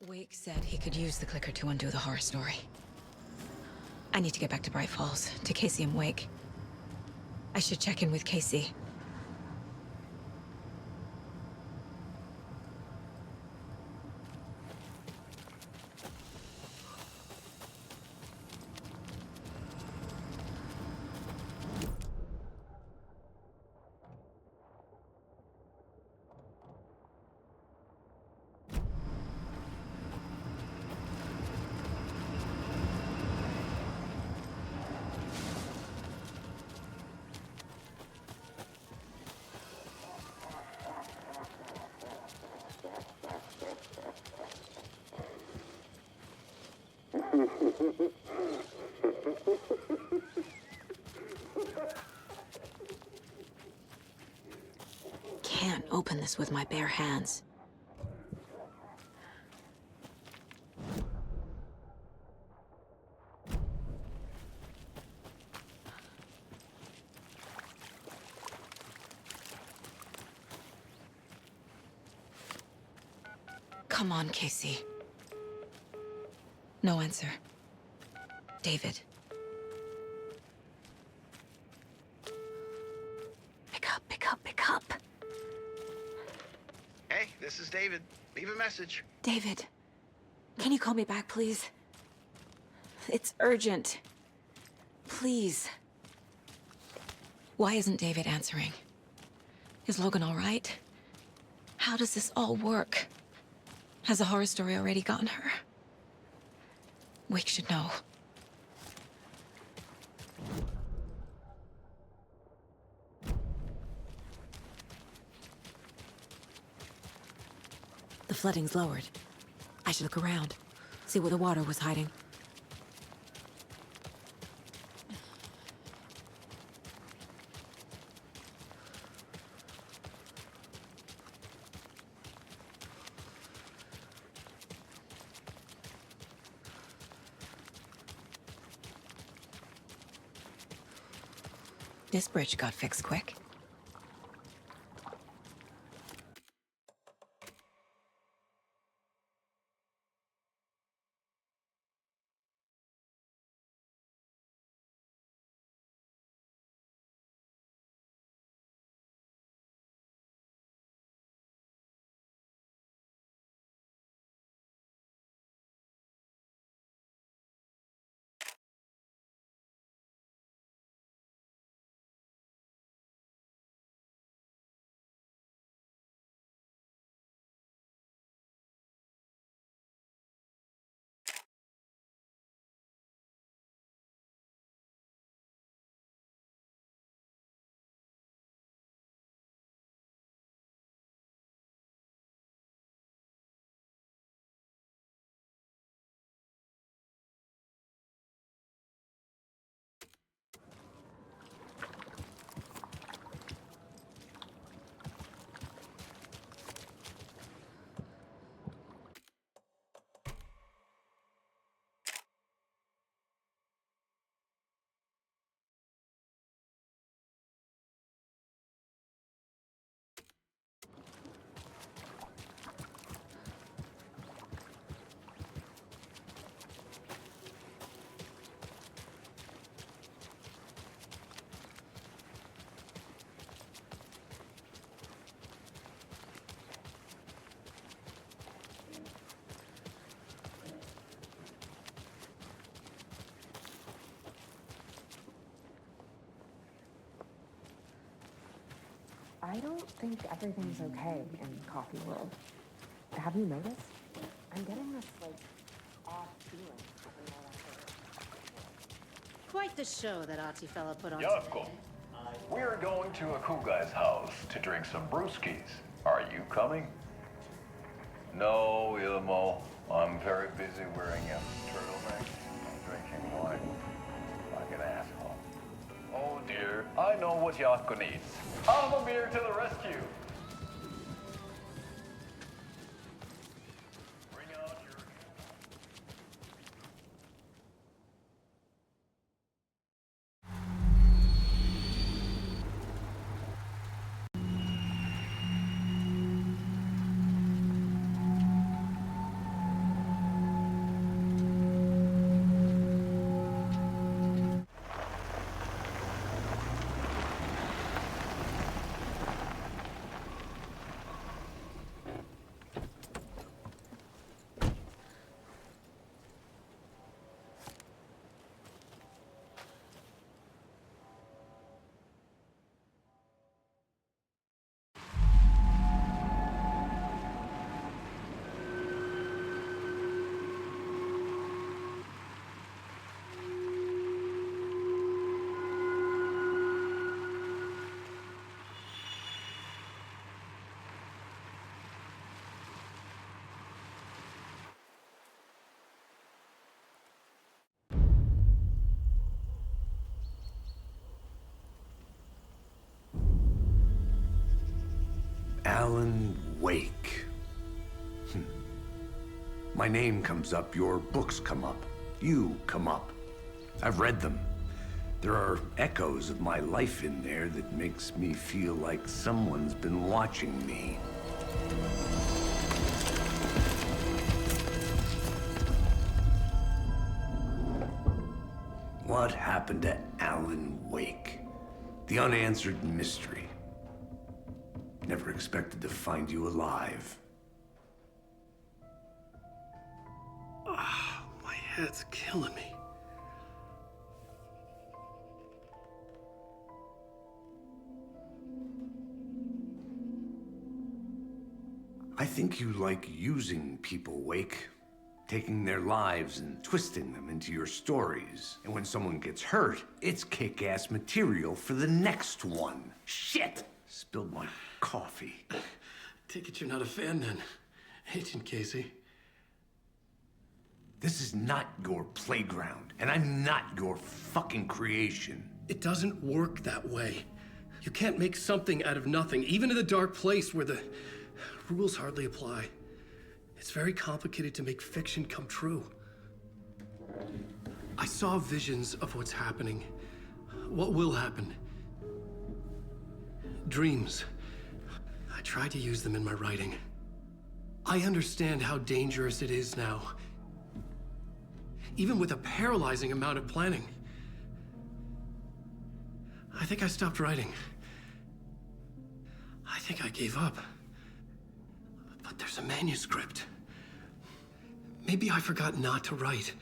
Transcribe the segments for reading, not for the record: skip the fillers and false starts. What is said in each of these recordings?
Wake said he could use the clicker to undo the horror story. I need to get back to Bright Falls, to Casey and Wake. I should check in with Casey. Can't open this with my bare hands. Come on, Casey. No answer. David. Pick up, pick up, pick up. Hey, this is David. Leave a message. David, can you call me back, please? It's urgent. Please. Why isn't David answering? Is Logan all right? How does this all work? Has the horror story already gotten her? Wake should know. The flooding's lowered. I should look around, see where the water was hiding. This bridge got fixed quick. I don't think everything's okay in Coffee World. Have you noticed? I'm getting this, off feeling every night after. Quite the show that Artie fella put on Jaakko, today. we're going to a cool guy's house to drink some brewskis. Are you coming? No, Ilmo. I'm very busy wearing a turtleneck and drinking wine like an asshole. Oh dear, I know what Jaakko needs. I'm a beer to the rescue. Bring out your... Alan Wake. My name comes up, your books come up, you come up. I've read them. There are echoes of my life in there that makes me feel like someone's been watching me. What happened to Alan Wake? The unanswered mystery. Never expected to find you alive. My head's killing me. I think you like using people, Wake. Taking their lives and twisting them into your stories. And when someone gets hurt, it's kick-ass material for the next one. Shit! Spilled my coffee. Take it you're not a fan then, Agent Casey. This is not your playground, and I'm not your fucking creation. It doesn't work that way. You can't make something out of nothing, even in the dark place where the rules hardly apply. It's very complicated to make fiction come true. I saw visions of what's happening, what will happen. Dreams. I tried to use them in my writing. I understand how dangerous it is now, even with a paralyzing amount of planning. I think I stopped writing. I think I gave up. But there's a manuscript. Maybe I forgot not to write.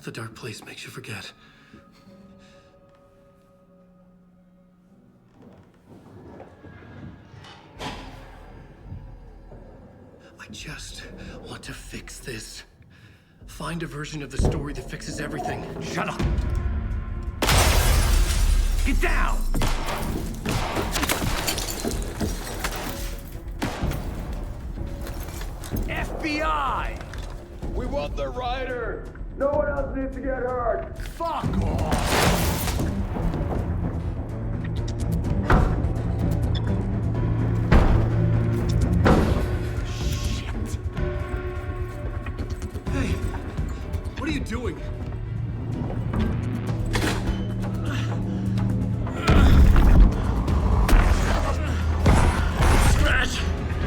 The dark place makes you forget. I just want to fix this. Find a version of the story that fixes everything. Shut up! Get down! FBI! We want the writer! No one else needs to get hurt! Fuck off! Shit! Hey, what are you doing? Scratch!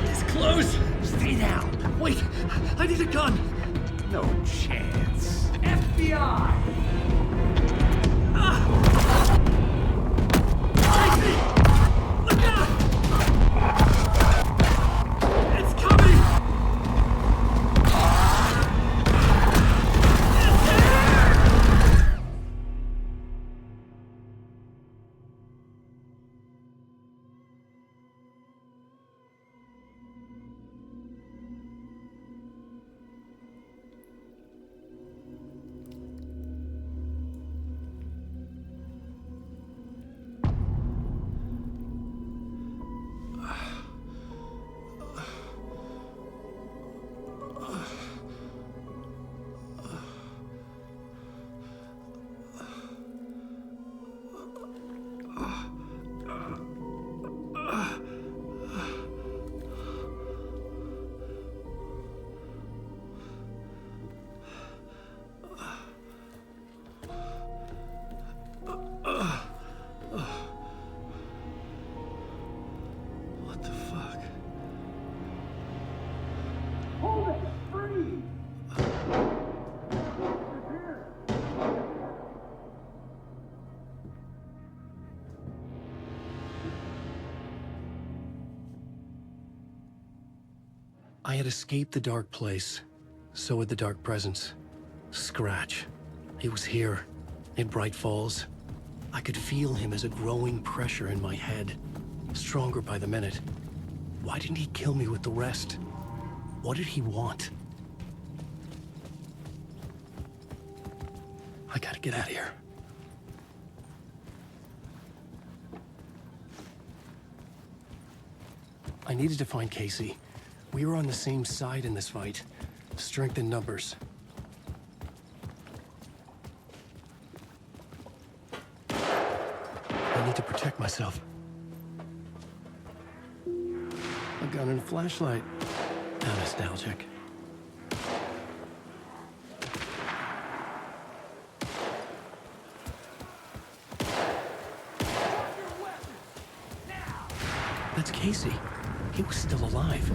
It's close! Stay down! Wait, I need a gun! No chance. FBI! Casey! Look out! It's coming! It's here! What the fuck? Hold it! Free! I had escaped the dark place. So had the dark presence. Scratch. He was here, in Bright Falls. I could feel him as a growing pressure in my head. Stronger by the minute. Why didn't he kill me with the rest? What did he want? I gotta get out of here. I needed to find Casey. We were on the same side in this fight. Strength in numbers. I need to protect myself. gun and flashlight. How nostalgic. That's Casey. He was still alive.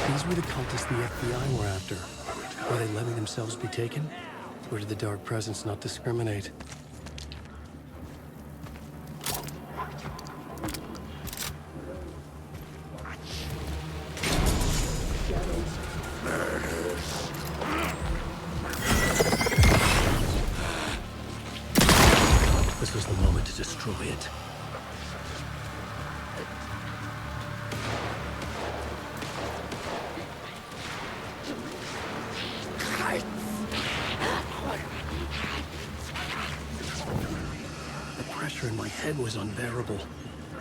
These were the cultists the FBI were after. Were they letting themselves be taken? Or did the Dark Presence not discriminate? This was the moment to destroy it. The pressure in my head was unbearable.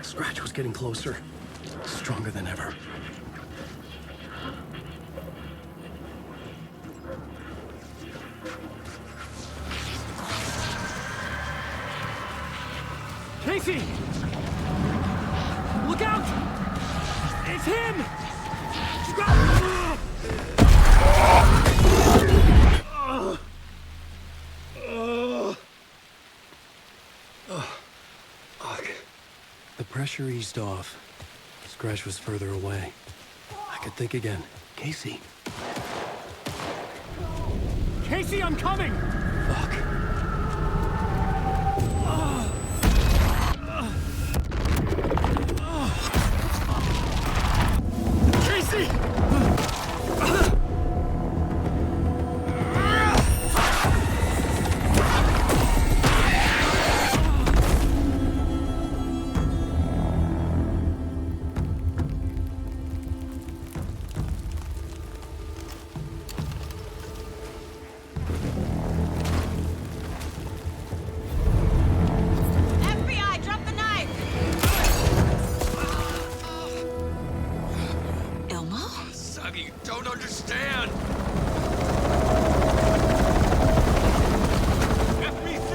Scratch was getting closer, stronger than ever. Casey! Look out! It's him! The pressure eased off. Scratch was further away. I could think again. Casey. Casey, I'm coming! Fuck. Casey! FBI, drop the knife! Elmo? Suggy, you don't understand! FBC!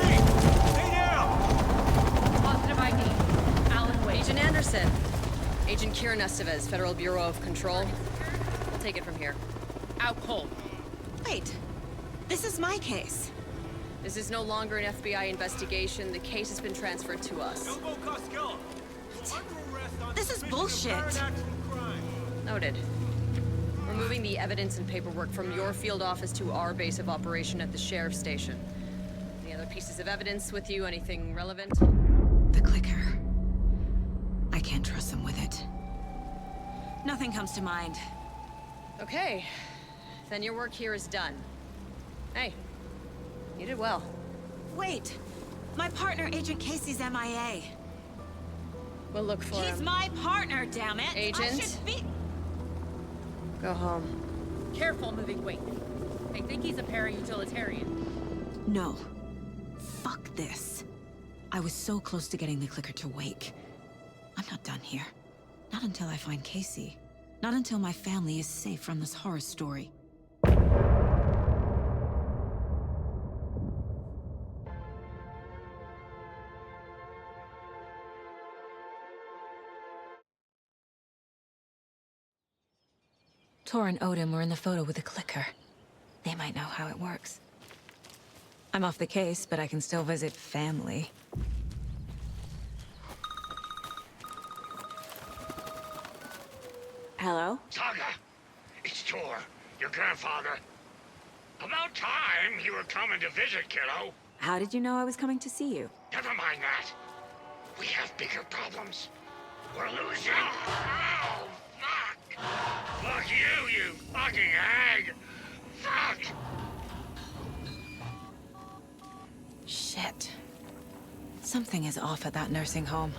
Stay down! Positive ID. Alan Wade. Agent Anderson. Agent Kieran Estevez, Federal Bureau of Control. We'll take it from here. Out cold. Wait, this is my case. This is no longer an FBI investigation. The case has been transferred to us. Elmo Costello! This is bullshit. Noted. We're moving the evidence and paperwork from your field office to our base of operation at the sheriff's station. Any other pieces of evidence with you? Anything relevant? The clicker. I can't trust them with it. Nothing comes to mind. Okay. Then your work here is done. Hey, you did well. Wait! My partner, Agent Casey's MIA. We'll look for He's him. my partner, damn it! I Agent? should be... Go home. Careful moving weight. They think he's a para-utilitarian. No. Fuck this. I was so close to getting the clicker to wake. I'm not done here. Not until I find Casey. Not until my family is safe from this horror story. Tor and Odin were in the photo with the clicker. They might know how it works. I'm off the case, but I can still visit family. Hello? Saga, it's Tor, your grandfather. About time you were coming to visit, kiddo. How did you know I was coming to see you? Never mind that. We have bigger problems. We're losing. Oh, fuck! Fuck you, you fucking hag! Fuck! Shit. Something is off at that nursing home.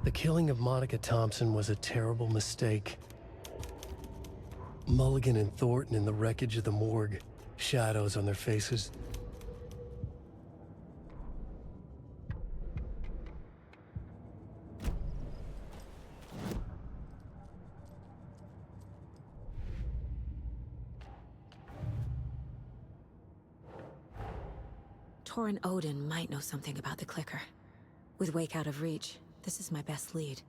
The killing of Monica Thompson was a terrible mistake. Mulligan and Thornton in the wreckage of the morgue, shadows on their faces. Tor and Odin might know something about the clicker. With Wake out of reach, this is my best lead.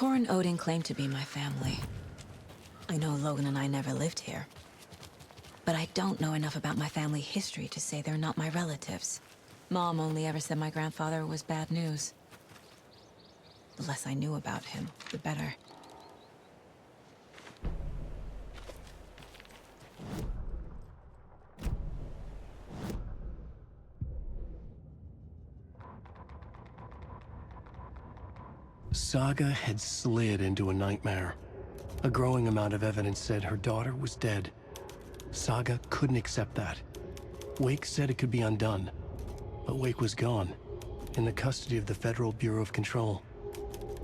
Tor and Odin claim to be my family. I know Logan and I never lived here. But I don't know enough about my family history to say they're not my relatives. Mom only ever said my grandfather was bad news. The less I knew about him, the better. Saga had slid into a nightmare. A growing amount of evidence said her daughter was dead. Saga couldn't accept that. Wake said it could be undone. But Wake was gone, in the custody of the Federal Bureau of Control.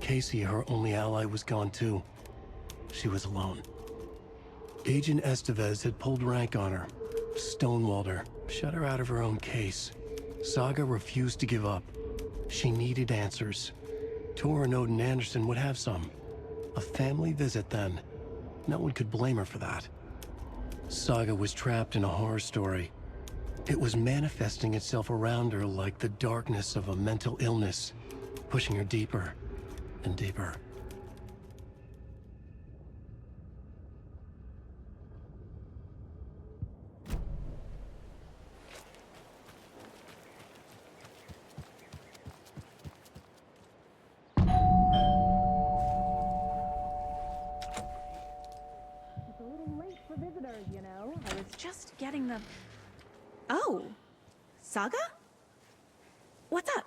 Casey, her only ally, was gone too. She was alone. Agent Estevez had pulled rank on her, stonewalled her, shut her out of her own case. Saga refused to give up. She needed answers. Tor and Odin Anderson would have some. A family visit, then. No one could blame her for that. Saga was trapped in a horror story. It was manifesting itself around her like the darkness of a mental illness, pushing her deeper and deeper. It's a little late for visitors, you know. I was just getting the... Oh, Saga? What's up?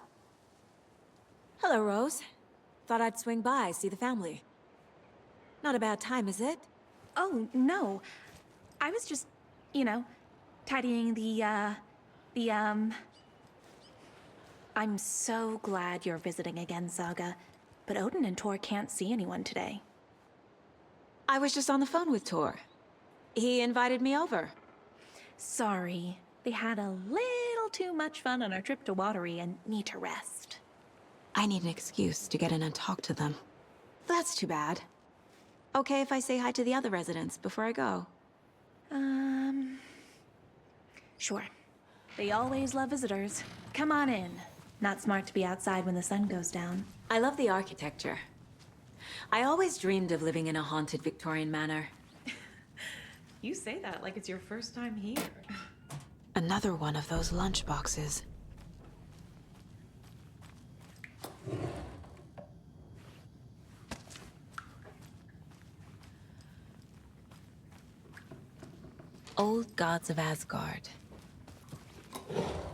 Hello, Rose. Thought I'd swing by, see the family. Not a bad time, is it? Oh, no. I was just, you know, tidying I'm so glad you're visiting again, Saga. But Odin and Tor can't see anyone today. I was just on the phone with Tor. He invited me over. Sorry. They had a little too much fun on our trip to Watery and need to rest. I need an excuse to get in and talk to them. That's too bad. Okay if I say hi to the other residents before I go? Sure. They always love visitors. Come on in. Not smart to be outside when the sun goes down. I love the architecture. I always dreamed of living in a haunted Victorian manor. You say that like it's your first time here. Another one of those lunch boxes. Old gods of Asgard.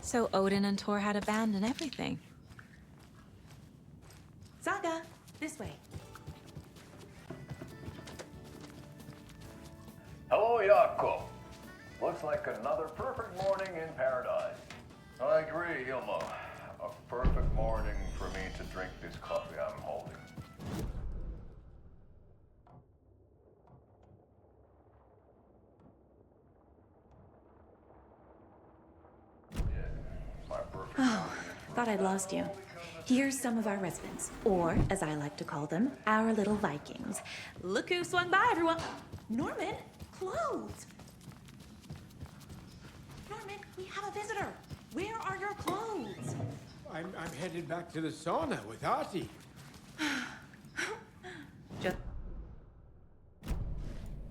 So Odin and Tor had a band and everything. Saga, this way. Hello, Jakob. Looks like another perfect morning in paradise. I agree, Hilma. A perfect morning for me to drink this coffee I'm holding. Thought I'd lost you. Here's some of our residents, or, as I like to call them, our little Vikings. Look who swung by, everyone! Norman, clothes! Norman, we have a visitor! Where are your clothes? I'm headed back to the sauna with Artie.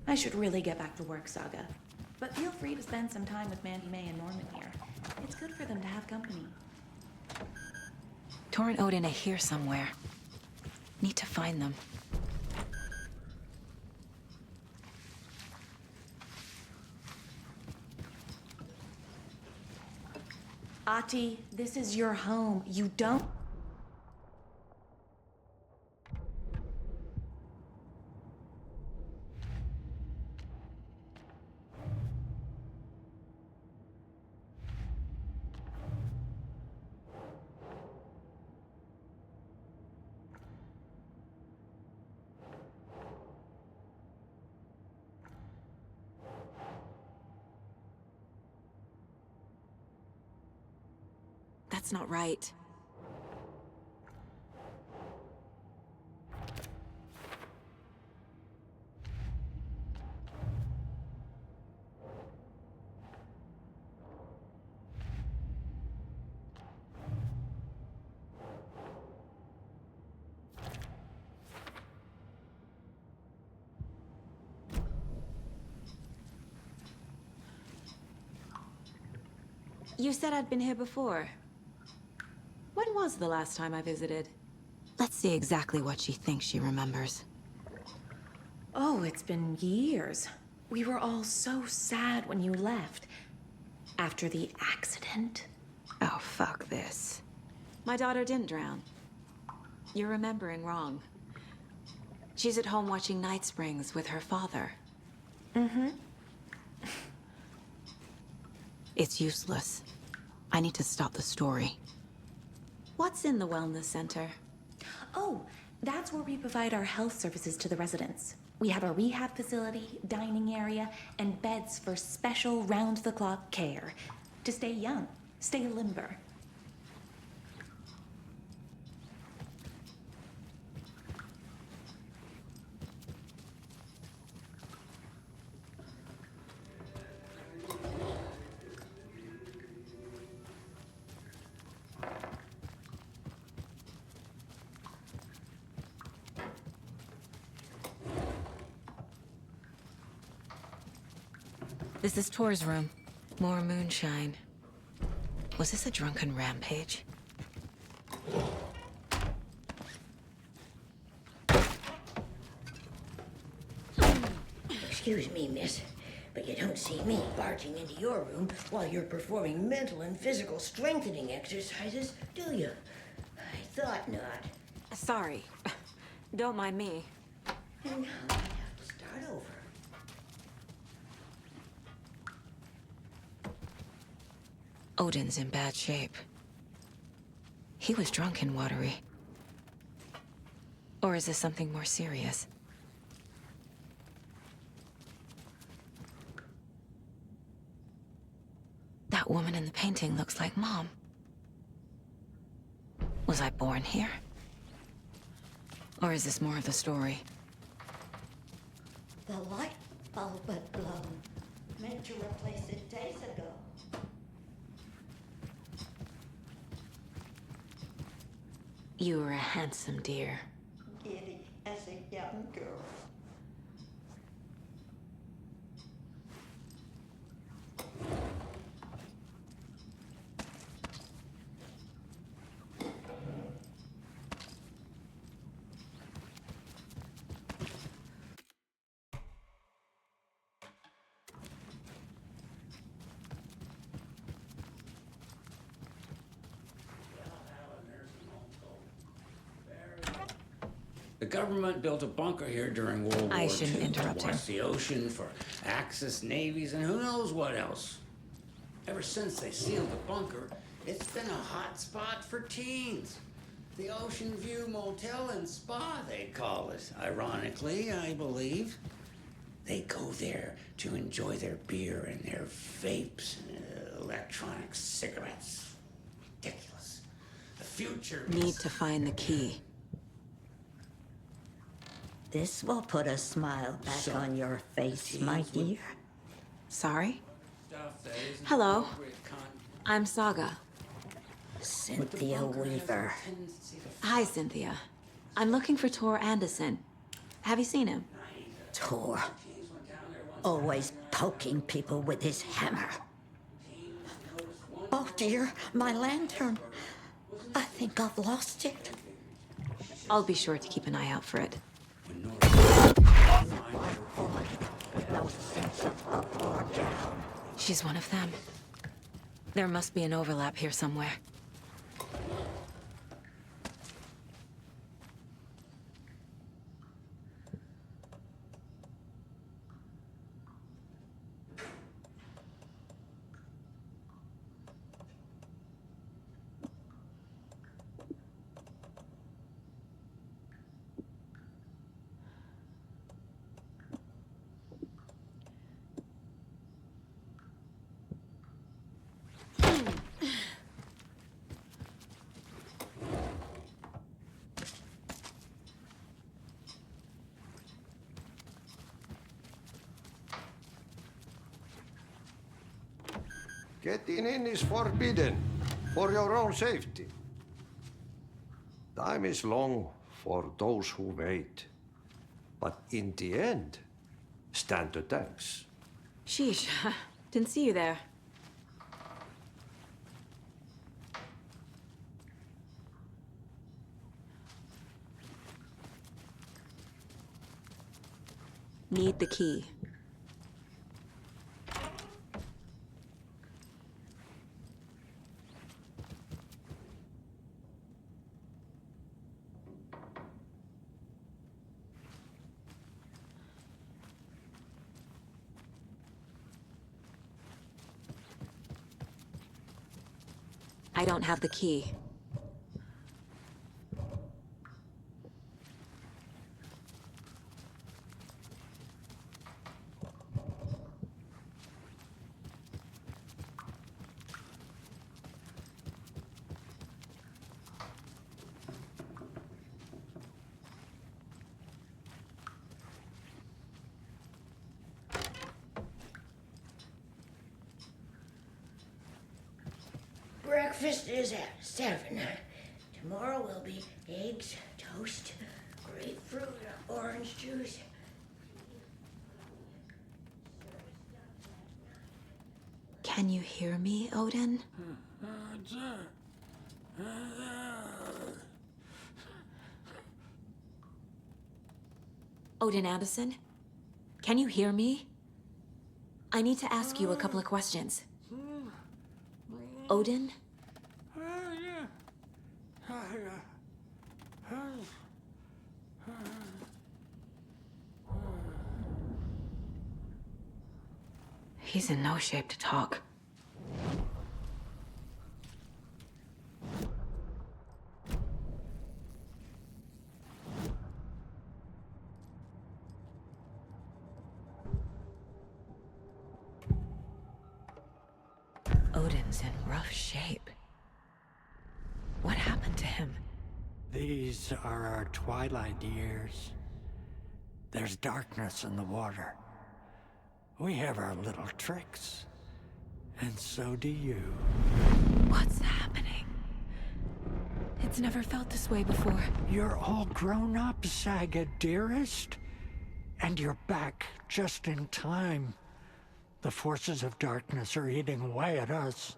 I should really get back to work, Saga. But feel free to spend some time with Mandy May and Norman here. It's good for them to have company. Tor and Odin are here somewhere. Need to find them. Ati, this is your home. You don't... That's not right. You said I'd been here before. When was the last time I visited? Let's see exactly what she thinks she remembers. Oh, it's been years. We were all so sad when you left. After the accident. Oh, fuck this. My daughter didn't drown. You're remembering wrong. She's at home watching Night Springs with her father. Mm-hmm. It's useless. I need to stop the story. What's in the wellness center? Oh, that's where we provide our health services to the residents. We have a rehab facility, dining area, and beds for special round-the-clock care. To stay young, stay limber. This is Tor's room. More moonshine. Was this a drunken rampage? Excuse me, miss, but you don't see me barging into your room while you're performing mental and physical strengthening exercises, do you? I thought not. Sorry. Don't mind me. And now I have to start over. Odin's in bad shape. He was drunk and watery. Or is this something more serious? That woman in the painting looks like Mom. Was I born here? Or is this more of the story? The light bulb had blown. Meant to replace it days ago. You were a handsome dear. Giddy as a young girl. The government built a bunker here during World War II. I shouldn't interrupt him. Watch the ocean for Axis navies and who knows what else. Ever since they sealed the bunker, it's been a hot spot for teens. The Ocean View Motel and Spa, they call it. Ironically, I believe. They go there to enjoy their beer and their vapes and electronic cigarettes. Ridiculous. The future Need to find the key. This will put a smile back on your face, my dear. Sorry? Hello. I'm Saga. Cynthia Weaver. Hi, Cynthia. I'm looking for Tor Anderson. Have you seen him? Tor. Always poking people with his hammer. Oh dear, my lantern. I think I've lost it. I'll be sure to keep an eye out for it. She's one of them. There must be an overlap here somewhere. Getting in is forbidden, for your own safety. Time is long for those who wait. But in the end, stand the thanks. Sheesh. Didn't see you there. Need the key. I don't have the key. Breakfast is at 7. Tomorrow will be eggs, toast, grapefruit, orange juice. Can you hear me, Odin? Odin Anderson? Can you hear me? I need to ask you a couple of questions. Odin? He's in no shape to talk. Odin's in rough shape. What happened to him? These are our twilight years. There's darkness in the water. We have our little tricks. And so do you. What's happening? It's never felt this way before. You're all grown up, Saga, dearest. And you're back just in time. The forces of darkness are eating away at us.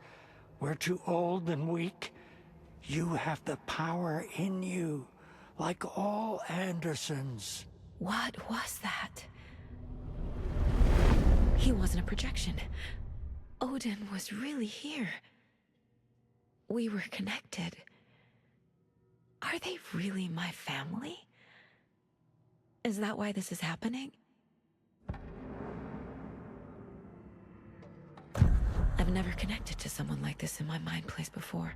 We're too old and weak. You have the power in you, like all Andersons. What was that? He wasn't a projection. Odin was really here. We were connected. Are they really my family? Is that why this is happening? I've never connected to someone like this in my mind place before.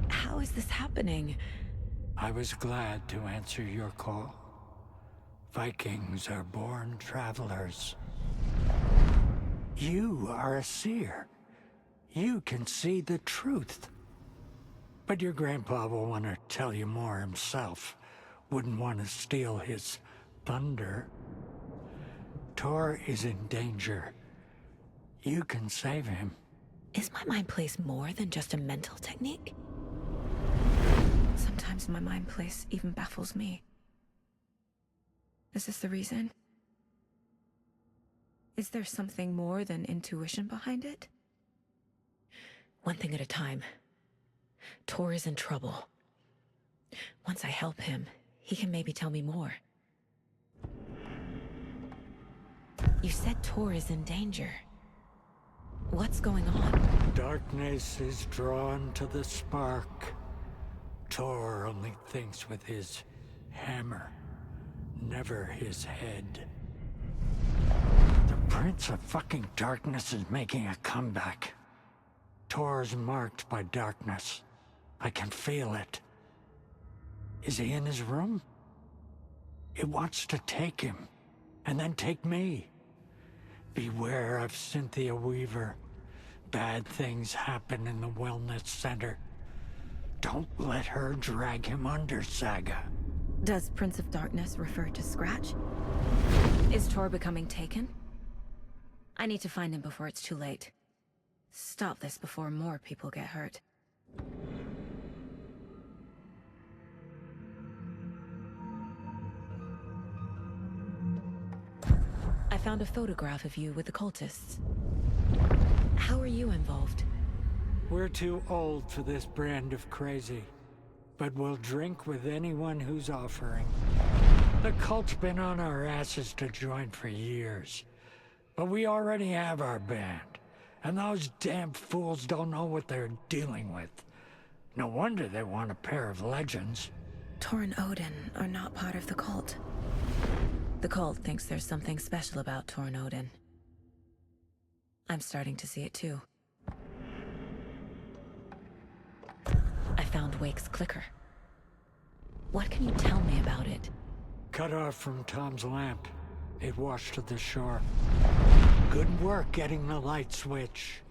How is this happening? I was glad to answer your call. Vikings are born travelers. You are a seer. You can see the truth. But your grandpa will want to tell you more himself. Wouldn't want to steal his thunder. Tor is in danger. You can save him. Is my mind place more than just a mental technique? Sometimes my mind place even baffles me. Is this the reason? Is there something more than intuition behind it? One thing at a time. Tor is in trouble. Once I help him, he can maybe tell me more. You said Tor is in danger. What's going on? Darkness is drawn to the spark. Tor only thinks with his hammer, never his head. The Prince of fucking Darkness is making a comeback. Tor's marked by darkness. I can feel it. Is he in his room? It wants to take him, and then take me. Beware of Cynthia Weaver. Bad things happen in the wellness center. Don't let her drag him under, Saga. Does Prince of Darkness refer to Scratch? Is Tor becoming taken? I need to find him before it's too late. Stop this before more people get hurt. I found a photograph of you with the cultists. How are you involved? We're too old for this brand of crazy, but we'll drink with anyone who's offering. The cult's been on our asses to join for years. But we already have our band. And those damn fools don't know what they're dealing with. No wonder they want a pair of legends. Tor and Odin are not part of the cult. The cult thinks there's something special about Tor and Odin. I'm starting to see it too. I found Wake's clicker. What can you tell me about it? Cut off from Tom's lamp. It washed to the shore. Good work getting the light switch.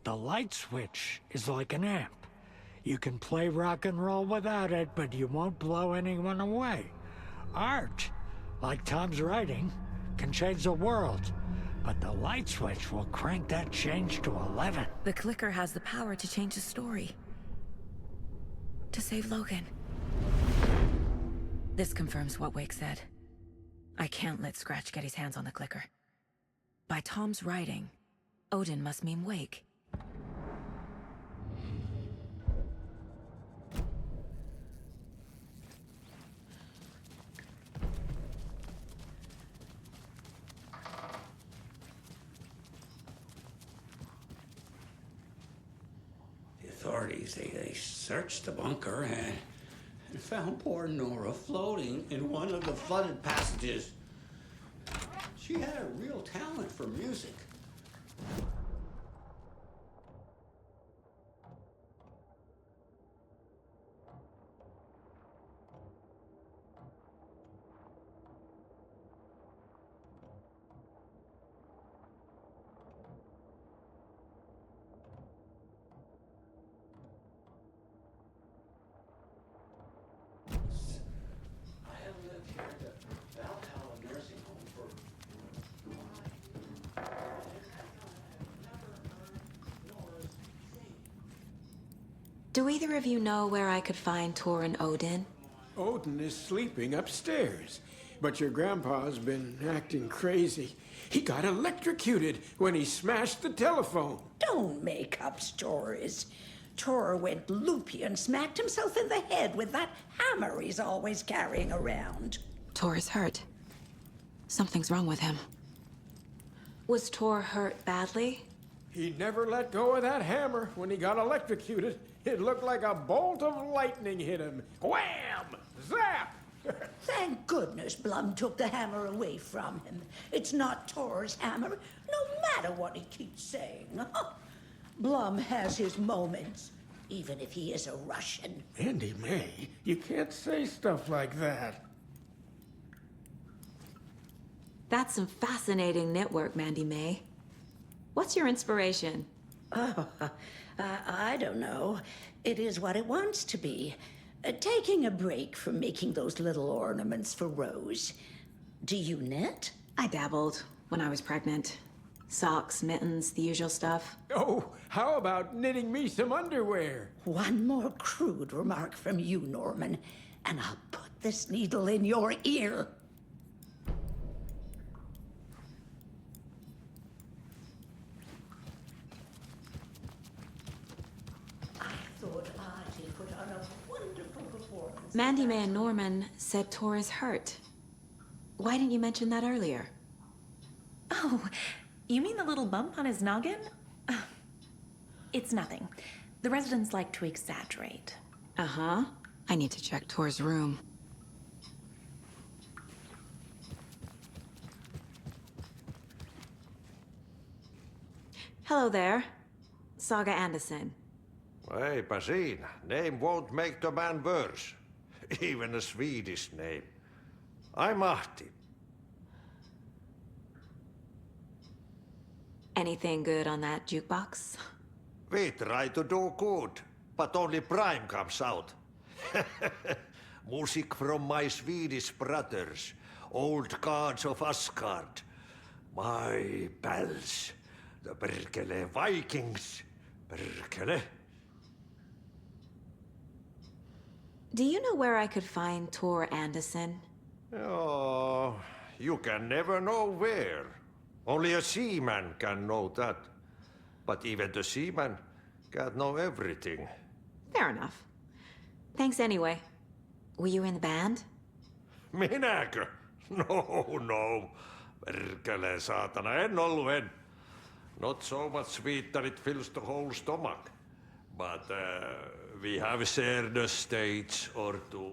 The light switch is like an amp. You can play rock and roll without it, but you won't blow anyone away. Art, like Tom's writing, can change the world. But the light switch will crank that change to 11. The clicker has the power to change the story. To save Logan. This confirms what Wake said. I can't let Scratch get his hands on the clicker. By Tom's writing, Odin must mean Wake. The authorities, they searched the bunker and found poor Nora floating in one of the flooded passages. She had a real talent for music. Do either of you know where I could find Tor and Odin? Odin is sleeping upstairs, but your grandpa's been acting crazy. He got electrocuted when he smashed the telephone. Don't make up stories. Tor went loopy and smacked himself in the head with that hammer he's always carrying around. Tor is hurt. Something's wrong with him. Was Tor hurt badly? He never let go of that hammer when he got electrocuted. It looked like a bolt of lightning hit him. Wham! Zap! Thank goodness Blum took the hammer away from him. It's not Tor's hammer, no matter what he keeps saying. Blum has his moments, even if he is a Russian. Andy May, you can't say stuff like that. That's some fascinating network, Mandy May. What's your inspiration? Oh, I don't know. It is what it wants to be. Taking a break from making those little ornaments for Rose. Do you knit? I dabbled when I was pregnant. Socks, mittens, the usual stuff. Oh, how about knitting me some underwear? One more crude remark from you, Norman, and I'll put this needle in your ear. Mandy May and Norman said Tor is hurt. Why didn't you mention that earlier? Oh, you mean the little bump on his noggin? It's nothing. The residents like to exaggerate. Uh-huh. I need to check Tor's room. Hello there. Saga Anderson. Eipä siinä. Name won't make the man worse. Even a Swedish name. I'm Ahti. Anything good on that jukebox? We try to do good, but only Prime comes out. Music from my Swedish brothers, old gods of Asgard. My pals, the Perkele Vikings. Perkele. Do you know where I could find Tor Anderson? Oh, you can never know where. Only a seaman can know that. But even the seaman can't know everything. Fair enough. Thanks anyway. Were you in the band? Minäkö? No. Perkele saatana, en ollut en. Not so much sweet that it fills the whole stomach. But we have shared a stage or two.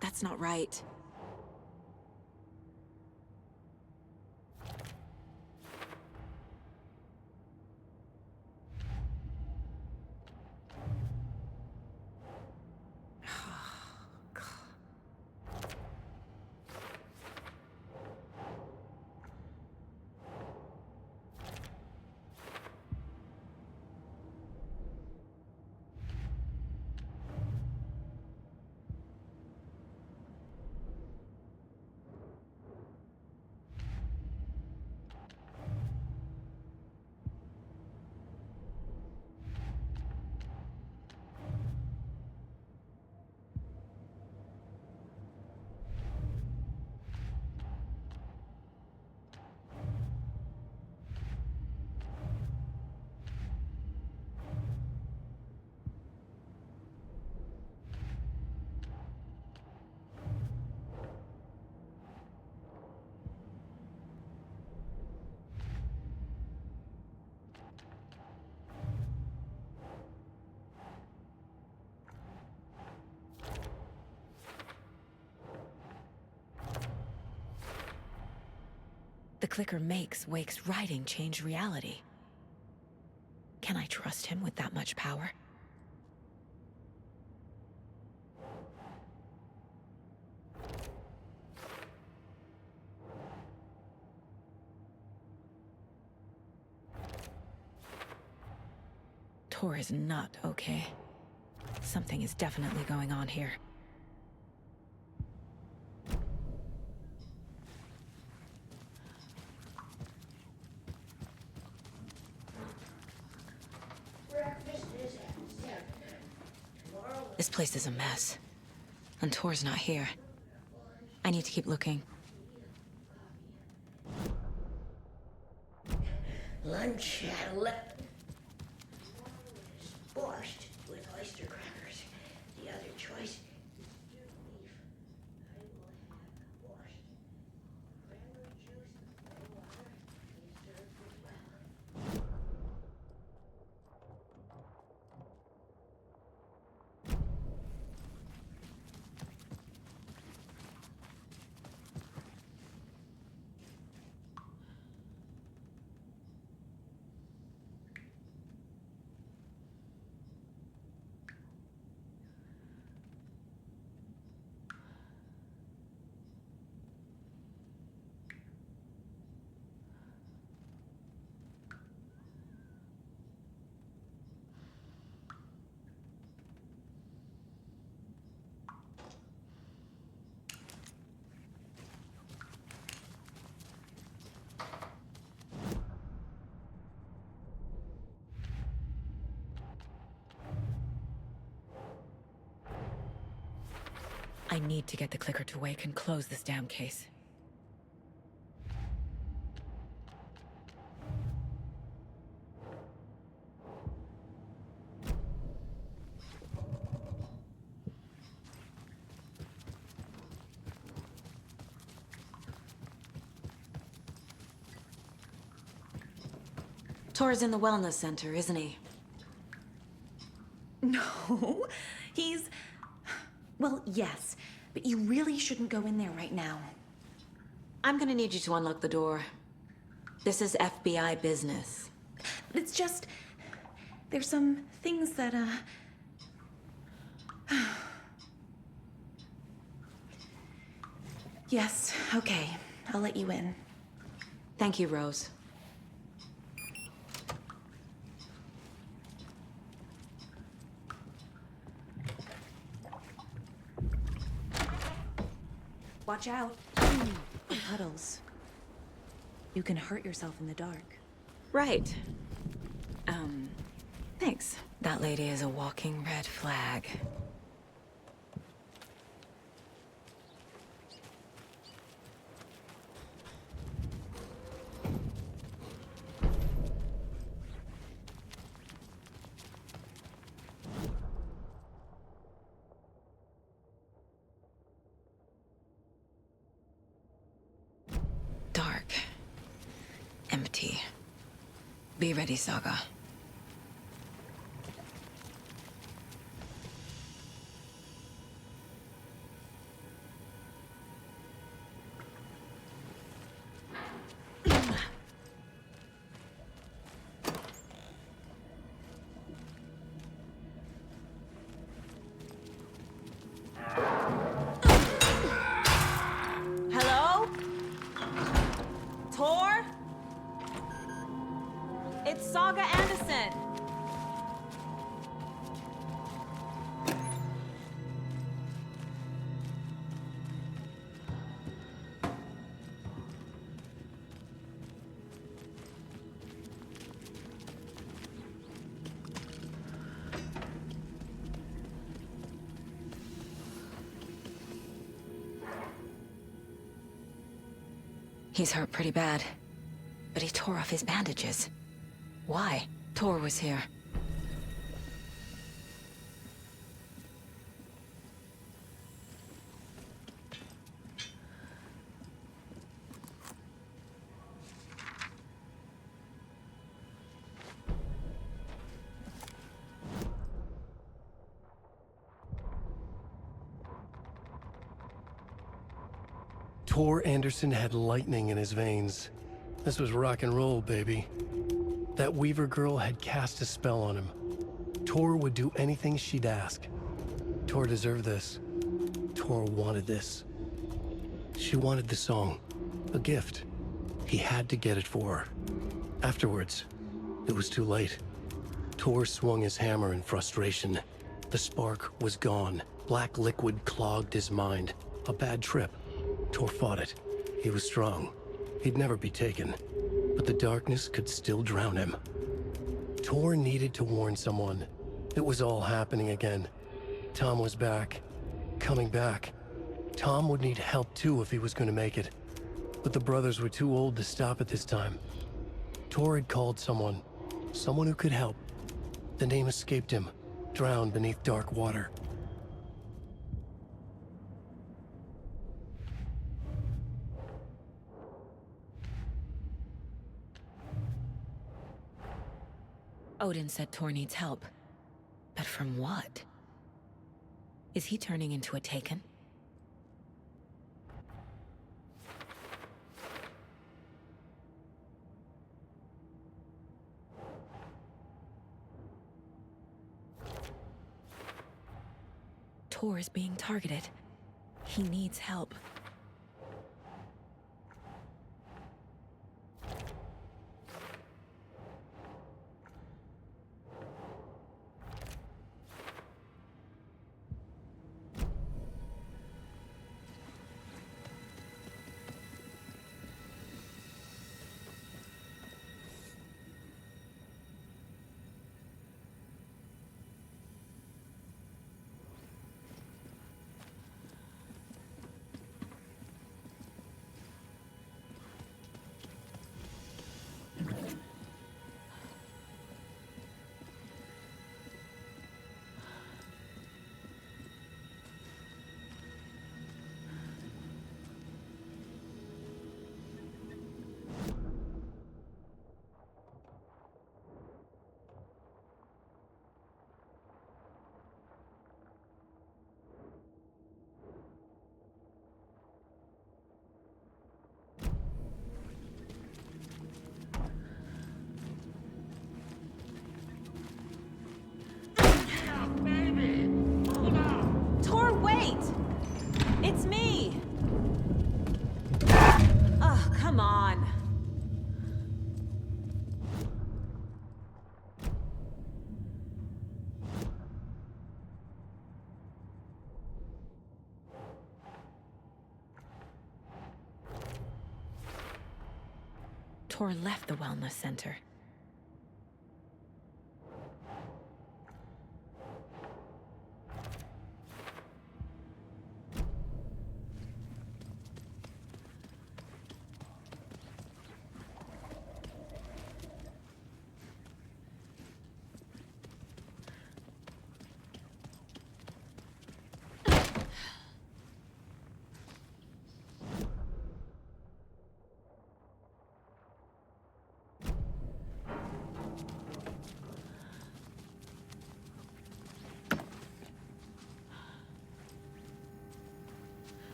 That's not right. The clicker makes Wake's writing change reality. Can I trust him with that much power? Tor is not okay. Something is definitely going on here. This place is a mess. And Tor's not here. I need to keep looking. Lunch at 11. Borscht with oyster crackers. The other choice is stewed beef. I will have borscht. Cranberry juice, no water. Please serve it well. I need to get the clicker to Wake and close this damn case. Tor's in the wellness center, isn't he? No, well, yes, but you really shouldn't go in there right now. I'm gonna need you to unlock the door. This is FBI business. It's just... There's some things that, Yes, okay. I'll let you in. Thank you, Rose. Watch out. The puddles. You can hurt yourself in the dark. Right. Thanks. That lady is a walking red flag. Dark. Empty. Be ready, Saga. Hello? Tor? It's Saga Anderson. He's hurt pretty bad, but he tore off his bandages. Why? Tor was here. Tor Anderson had lightning in his veins. This was rock and roll, baby. That Weaver girl had cast a spell on him. Tor would do anything she'd ask. Tor deserved this. Tor wanted this. She wanted the song. A gift. He had to get it for her. Afterwards, it was too late. Tor swung his hammer in frustration. The spark was gone. Black liquid clogged his mind. A bad trip. Tor fought it. He was strong. He'd never be taken. But the darkness could still drown him. Tor needed to warn someone. It was all happening again. Tom was back. Coming back. Tom would need help too if he was going to make it. But the brothers were too old to stop at this time. Tor had called someone. Someone who could help. The name escaped him. Drowned beneath dark water. Odin said Tor needs help. But from what? Is he turning into a Taken? Tor is being targeted. He needs help. Tor left the wellness center.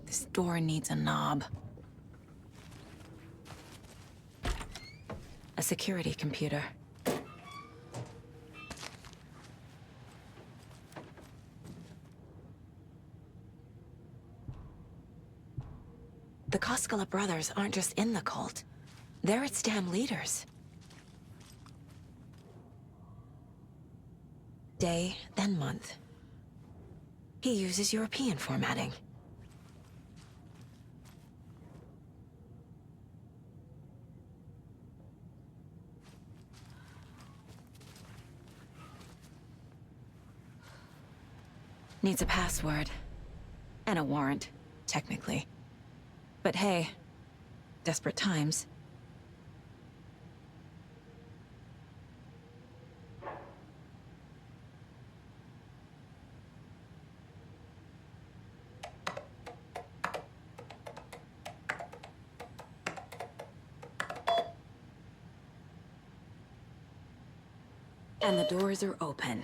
This door needs a knob. A security computer. The Koskela brothers aren't just in the cult. They're its damn leaders. Day, then month. He uses European formatting. Needs a password. And a warrant, technically. But hey, desperate times. And the doors are open.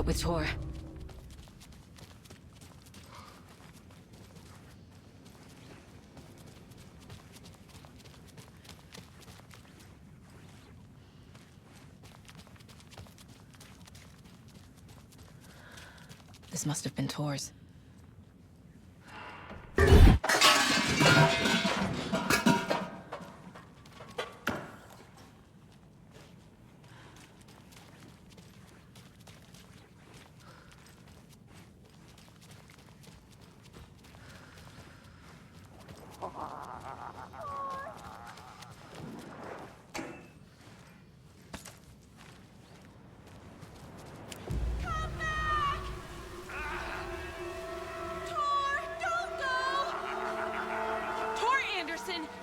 With Tor. This must have been Tor's.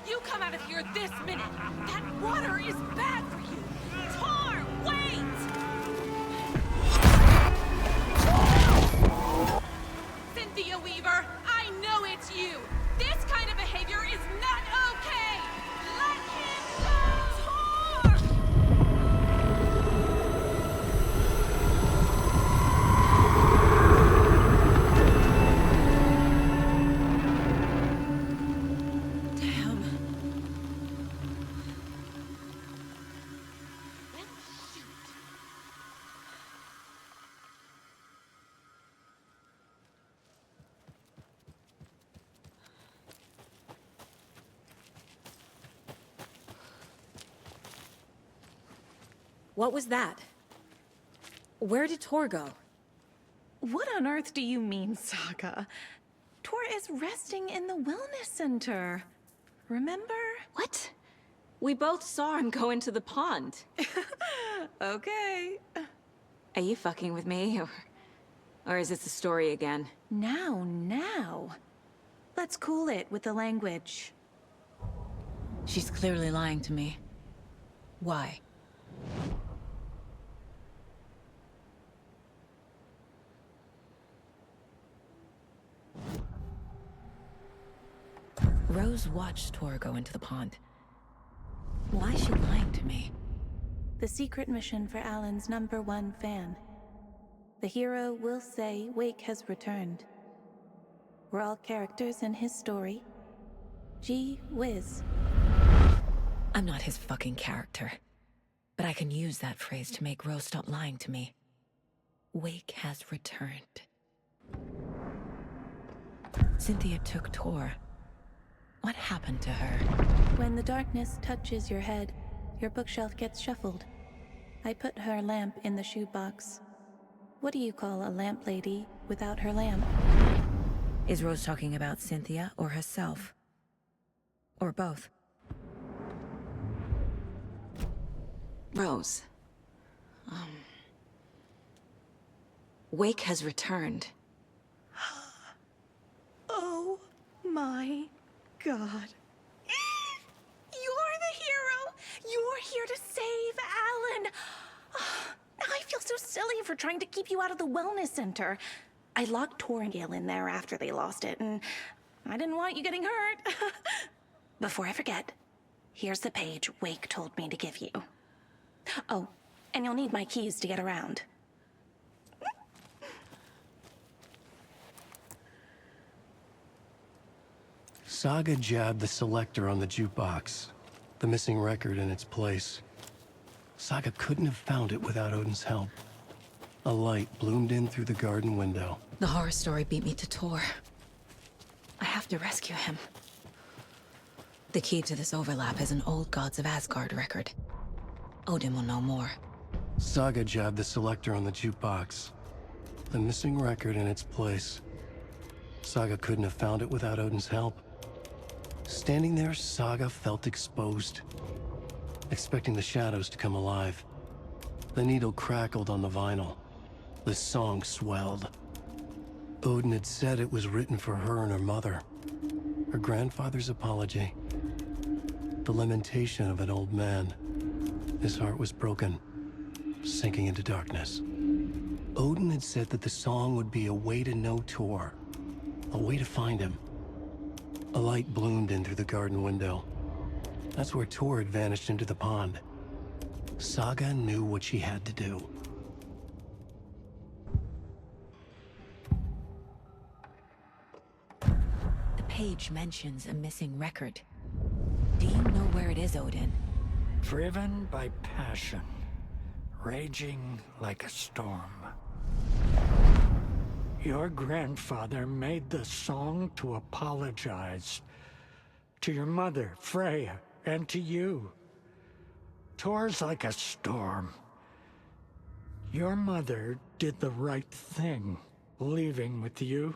You come out of here this minute! That water is bad for you! Tor, wait! Cynthia Weaver, I know it's you! This kind of behavior is not okay! Let him go! Tor! What was that? Where did Tor go? What on earth do you mean, Saga? Tor is resting in the wellness center. Remember? What? We both saw him go into the pond. Okay. Are you fucking with me, or is this a story again? Now. Let's cool it with the language. She's clearly lying to me. Why? Rose watched Tor go into the pond. Why is she lying to me? The secret mission for Alan's #1 fan. The hero will say Wake has returned. We're all characters in his story. Gee whiz. I'm not his fucking character. But I can use that phrase to make Rose stop lying to me. Wake has returned. Cynthia took Tor. What happened to her? When the darkness touches your head, your bookshelf gets shuffled. I put her lamp in the shoebox. What do you call a lamp lady without her lamp? Is Rose talking about Cynthia or herself? Or both? Rose. Wake has returned. Oh my God. You're the hero! You're here to save Alan! I feel so silly for trying to keep you out of the wellness center. I locked Tor and Gale in there after they lost it, and I didn't want you getting hurt. Before I forget, here's the page Wake told me to give you. Oh, and you'll need my keys to get around. Saga jabbed the selector on the jukebox, the missing record in its place. Saga couldn't have found it without Odin's help. A light bloomed in through the garden window. The horror story beat me to Tor. I have to rescue him. The key to this overlap is an old Gods of Asgard record. Odin will know more. Saga jabbed the selector on the jukebox, the missing record in its place. Saga couldn't have found it without Odin's help. Standing there, Saga felt exposed, expecting the shadows to come alive. The needle crackled on the vinyl. The song swelled. Odin had said it was written for her and her mother. Her grandfather's apology. The lamentation of an old man. His heart was broken, sinking into darkness. Odin had said that the song would be a way to know Tor, a way to find him. A light bloomed in through the garden window. That's where Tor had vanished into the pond. Saga knew what she had to do. The page mentions a missing record. Do you know where it is, Odin? Driven by passion, raging like a storm. Your grandfather made the song to apologize to your mother, Freya, and to you. Tor's like a storm. Your mother did the right thing, leaving with you,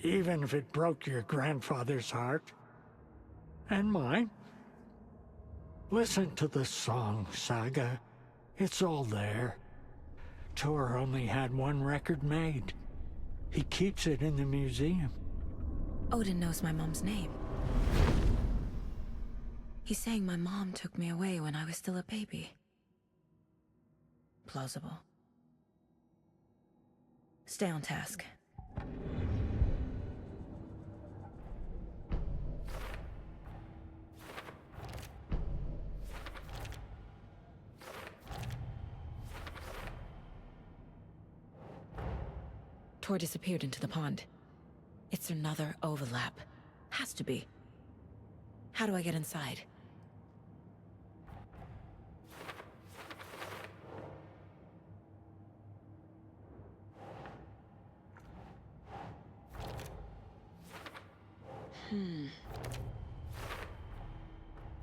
even if it broke your grandfather's heart. And mine. Listen to the song, Saga. It's all there. Tor only had one record made. He keeps it in the museum. Odin knows my mom's name. He's saying my mom took me away when I was still a baby. Plausible. Stay on task. Tor disappeared into the pond. It's another overlap. Has to be. How do I get inside?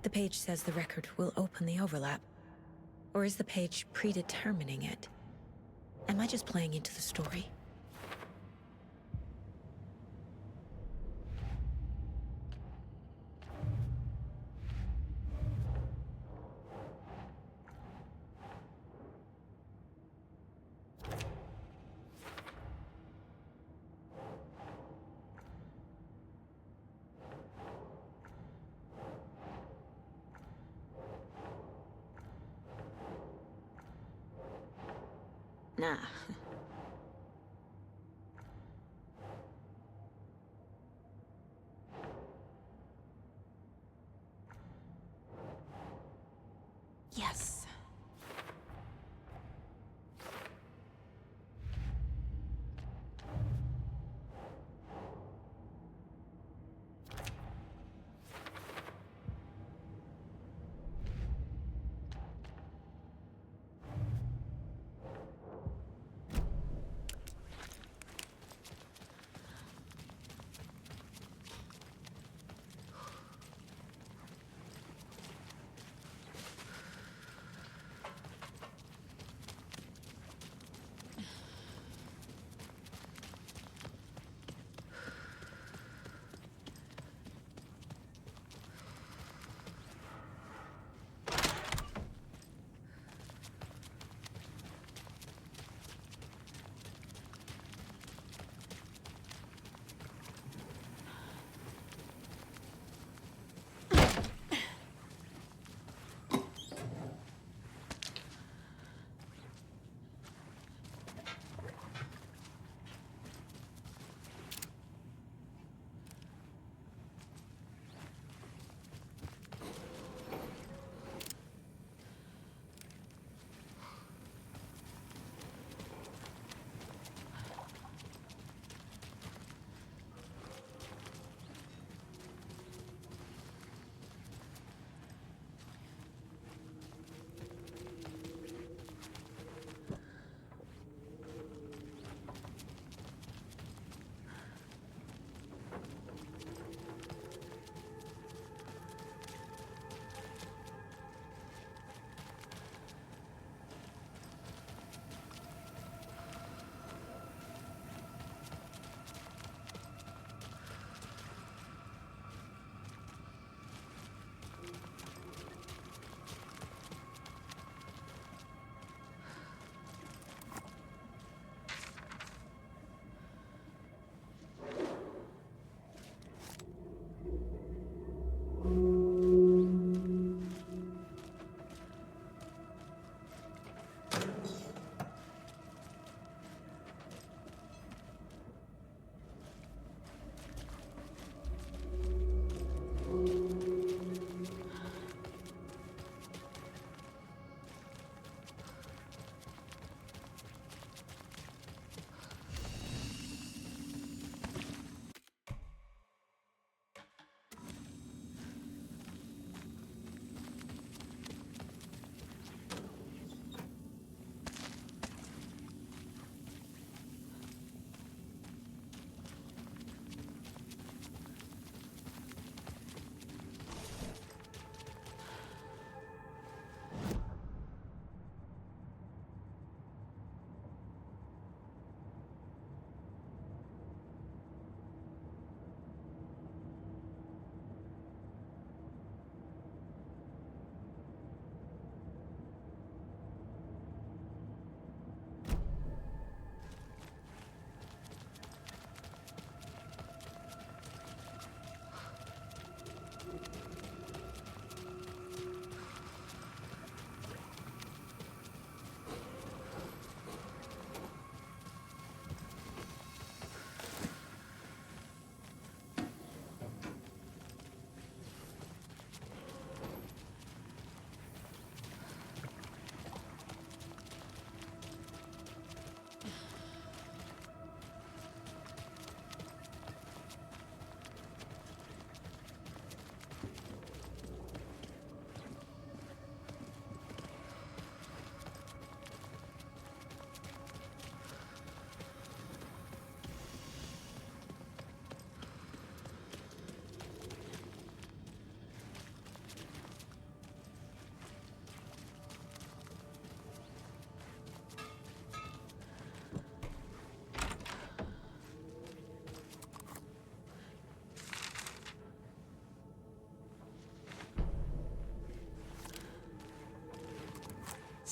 The page says the record will open the overlap. Or is the page predetermining it? Am I just playing into the story? Nah. Yes.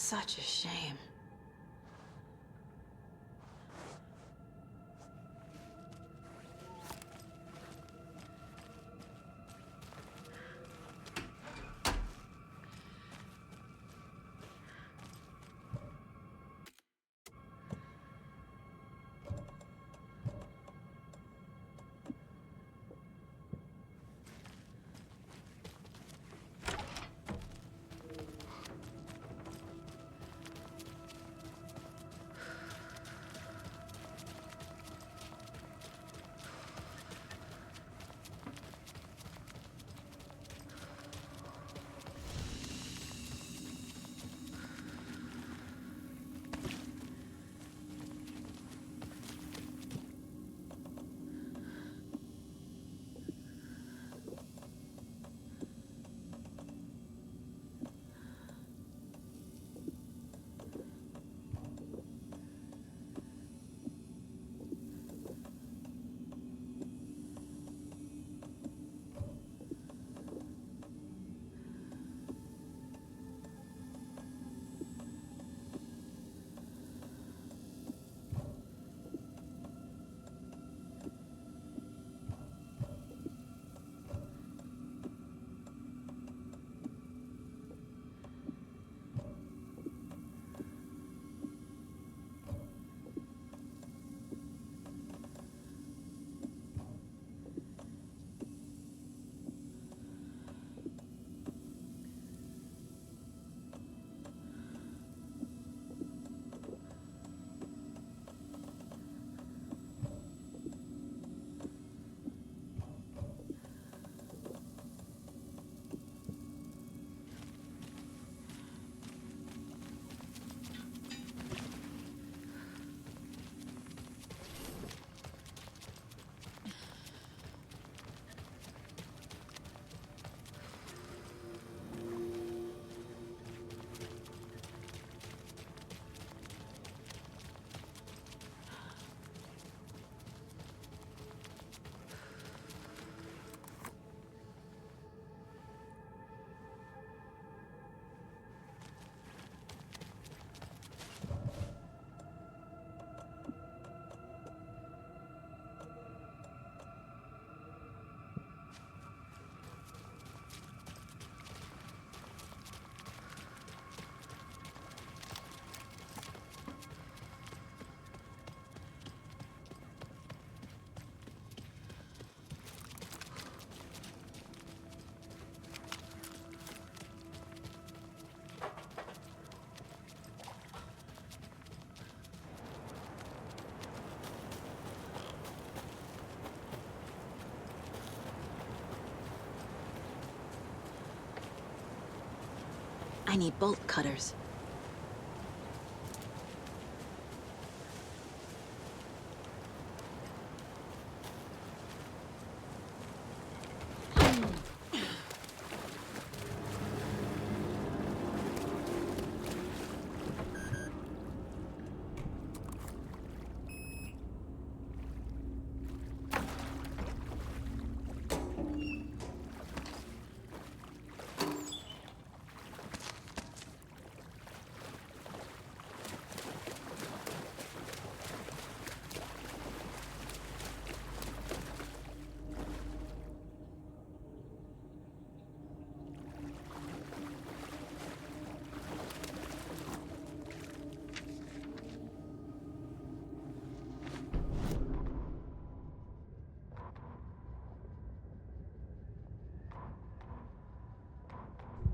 Such a shame. I need bolt cutters.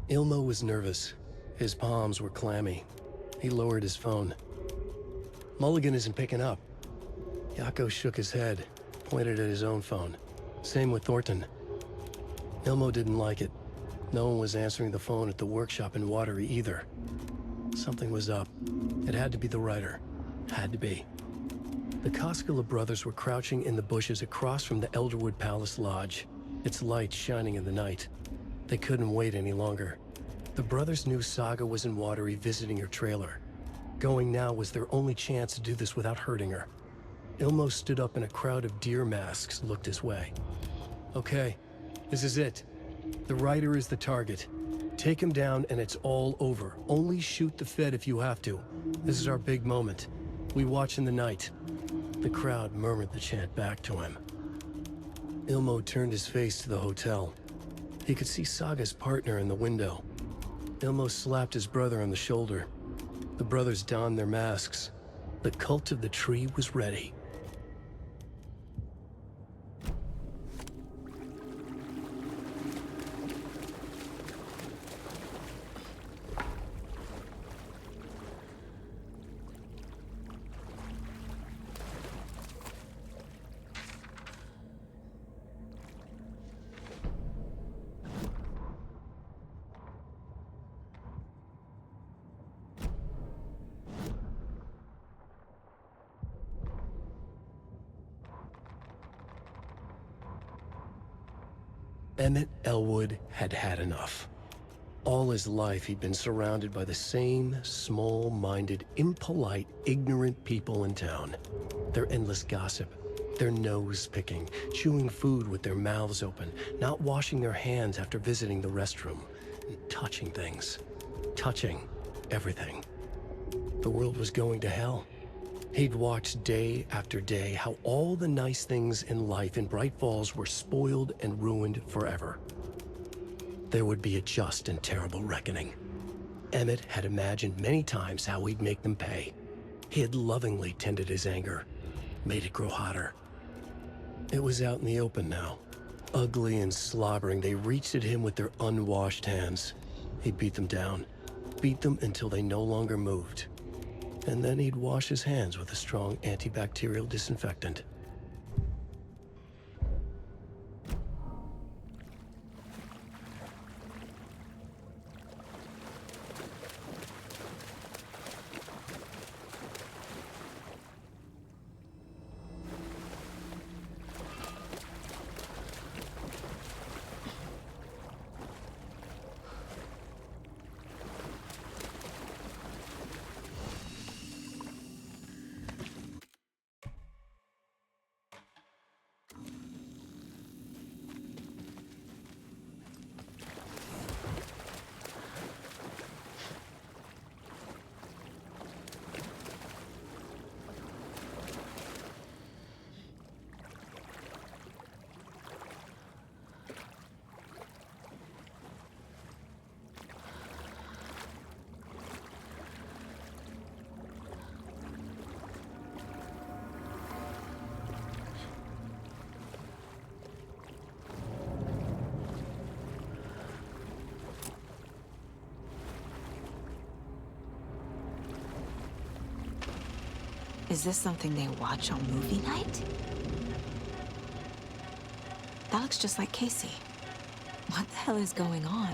Ilmo was nervous. His palms were clammy. He lowered his phone. Mulligan isn't picking up. Yako shook his head, pointed at his own phone. Same with Thornton. Ilmo didn't like it. No one was answering the phone at the workshop in Watery either. Something was up. It had to be the writer. Had to be. The Koskela brothers were crouching in the bushes across from the Elderwood Palace Lodge, its lights shining in the night. They couldn't wait any longer. The brothers knew Saga was in Watery visiting her trailer. Going now was their only chance to do this without hurting her. Ilmo stood up and a crowd of deer masks looked his way. Okay, this is it. The writer is the target. Take him down and it's all over. Only shoot the Fed if you have to. This is our big moment. We watch in the night. The crowd murmured the chant back to him. Ilmo turned his face to the hotel. He could see Saga's partner in the window. Ilmo slapped his brother on the shoulder. The brothers donned their masks. The cult of the tree was ready. Emmett Elwood had had enough. All his life he'd been surrounded by the same small-minded, impolite, ignorant people in town. Their endless gossip, their nose-picking, chewing food with their mouths open, not washing their hands after visiting the restroom, and touching things. Touching everything. The world was going to hell. He'd watched day after day how all the nice things in life in Bright Falls were spoiled and ruined forever. There would be a just and terrible reckoning. Emmett had imagined many times how he'd make them pay. He had lovingly tended his anger, made it grow hotter. It was out in the open now. Ugly and slobbering, they reached at him with their unwashed hands. He beat them down, beat them until they no longer moved. And then he'd wash his hands with a strong antibacterial disinfectant. Is this something they watch on movie night? That looks just like Casey. What the hell is going on?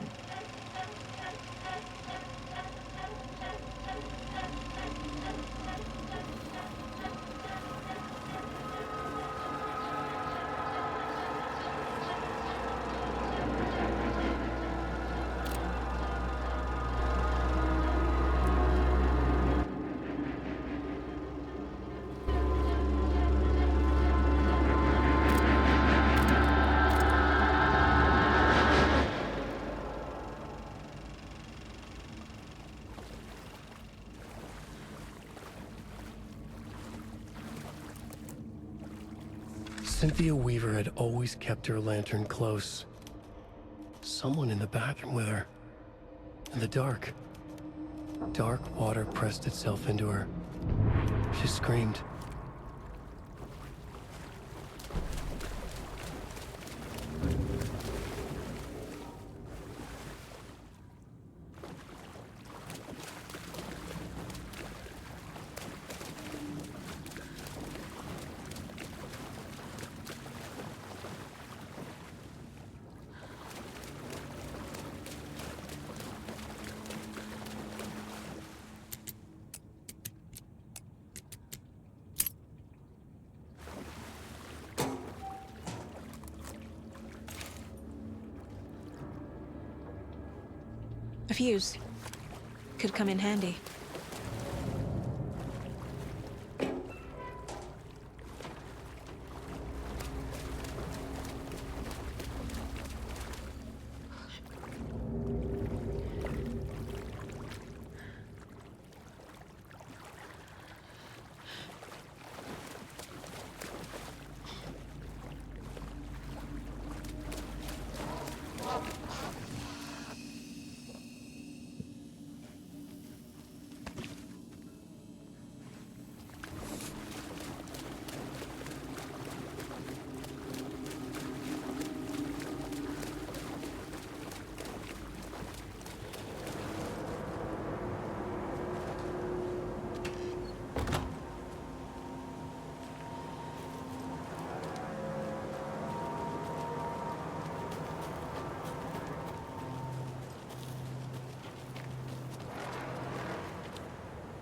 Cynthia Weaver had always kept her lantern close. Someone in the bathroom with her. In the dark. Dark water pressed itself into her. She screamed. A fuse. Could come in handy.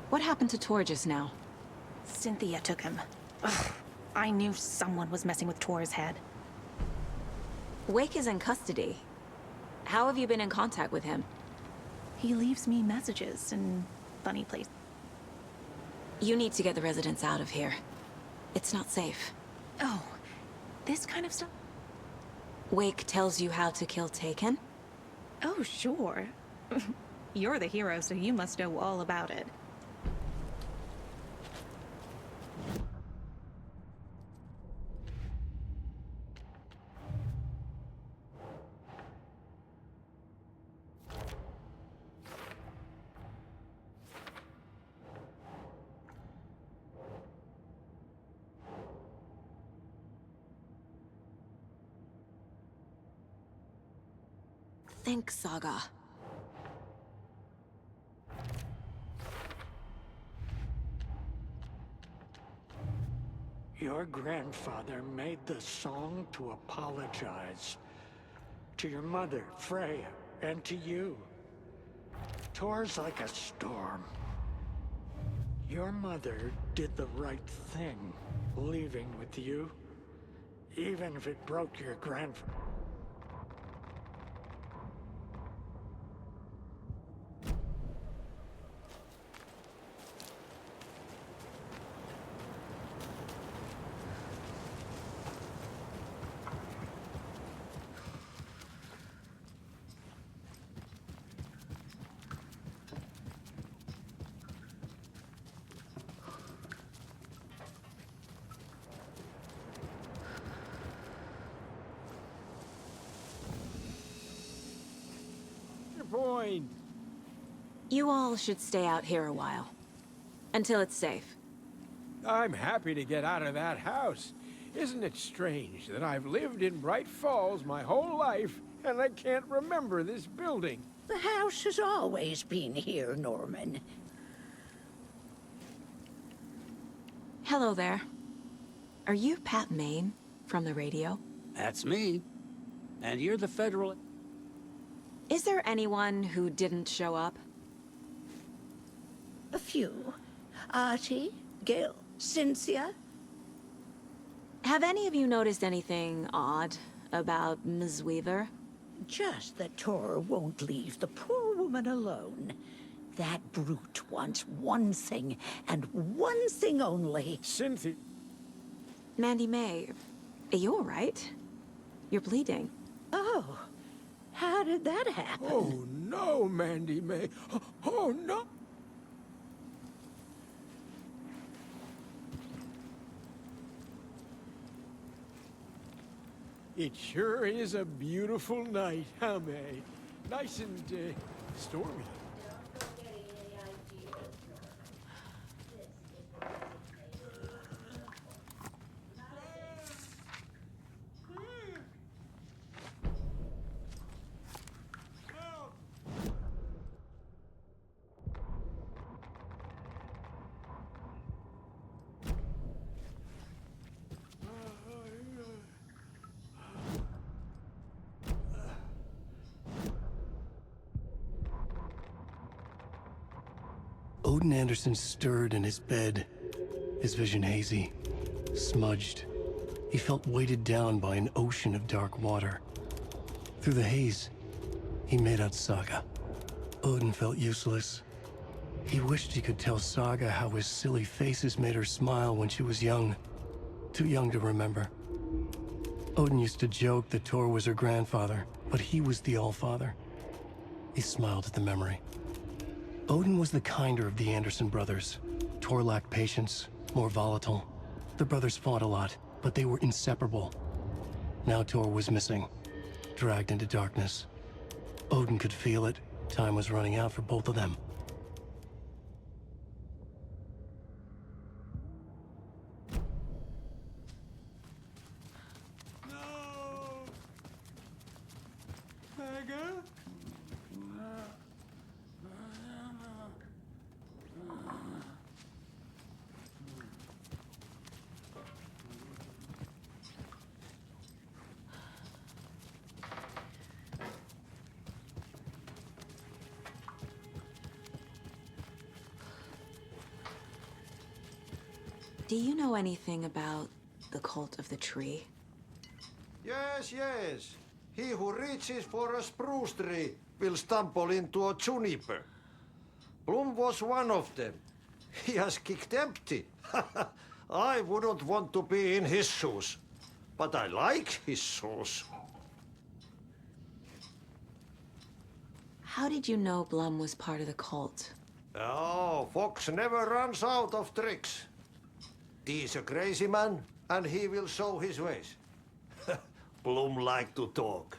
What happened to Tor just now? Cynthia took him. Ugh, I knew someone was messing with Tor's head. Wake is in custody. How have you been in contact with him? He leaves me messages in funny places. You need to get the residents out of here. It's not safe. Oh, this kind of stuff? Wake tells you how to kill Taken? Oh, sure. You're the hero, so you must know all about it. Think, Saga. Your grandfather made the song to apologize. To your mother, Freya, and to you. Tor's like a storm. Your mother did the right thing, leaving with you. Even if it broke your grandfather. Point. You all should stay out here a while. Until it's safe. I'm happy to get out of that house. Isn't it strange that I've lived in Bright Falls my whole life and I can't remember this building? The house has always been here, Norman. Hello there. Are you Pat Maine from the radio? That's me. And you're the federal... Is there anyone who didn't show up? A few. Artie, Gil, Cynthia. Have any of you noticed anything odd about Ms. Weaver? Just that Tor won't leave the poor woman alone. That brute wants one thing, and one thing only. Cynthia... Mandy May, are you all right? You're bleeding. Oh, how did that happen? Oh, no, Mandy May. Oh, no. It sure is a beautiful night, huh, May? Nice and, stormy. Odin Anderson stirred in his bed, his vision hazy, smudged. He felt weighted down by an ocean of dark water. Through the haze, he made out Saga. Odin felt useless. He wished he could tell Saga how his silly faces made her smile when she was young. Too young to remember. Odin used to joke that Tor was her grandfather, but he was the Allfather. He smiled at the memory. Odin was the kinder of the Anderson brothers. Tor lacked patience, more volatile. The brothers fought a lot, but they were inseparable. Now Tor was missing, dragged into darkness. Odin could feel it. Time was running out for both of them. Do you know anything about the cult of the tree? Yes, yes. He who reaches for a spruce tree will stumble into a juniper. Bloom was one of them. He has kicked empty. I wouldn't want to be in his shoes. But I like his shoes. How did you know Blum was part of the cult? Oh, Fox never runs out of tricks. He's a crazy man, and he will show his ways. Bloom like to talk.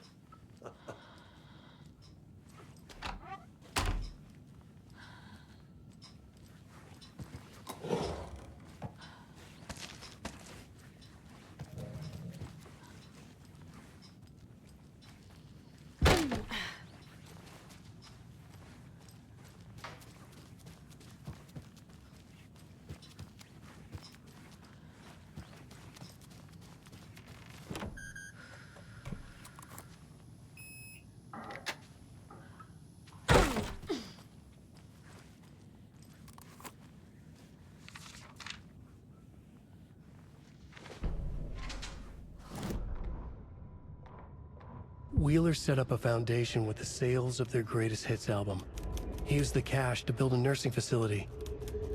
Wheeler set up a foundation with the sales of their greatest hits album. He used the cash to build a nursing facility.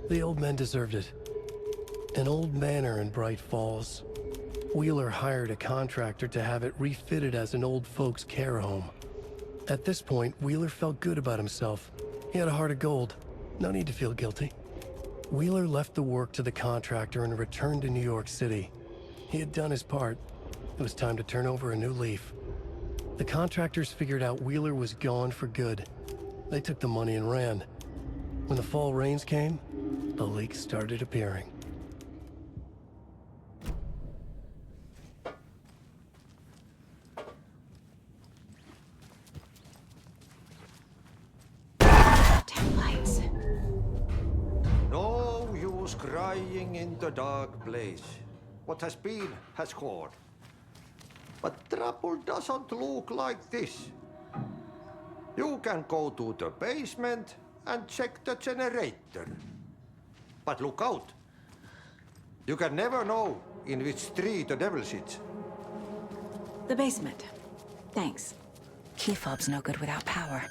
The old men deserved it. An old manor in Bright Falls. Wheeler hired a contractor to have it refitted as an old folks' care home. At this point, Wheeler felt good about himself. He had a heart of gold. No need to feel guilty. Wheeler left the work to the contractor and returned to New York City. He had done his part. It was time to turn over a new leaf. The contractors figured out Wheeler was gone for good. They took the money and ran. When the fall rains came, the leaks started appearing. Taillights. No use crying in the dark place. What has been has gone. But trouble doesn't look like this. You can go to the basement and check the generator. But look out. You can never know in which tree the devil sits. The basement. Thanks. Key fob's no good without power.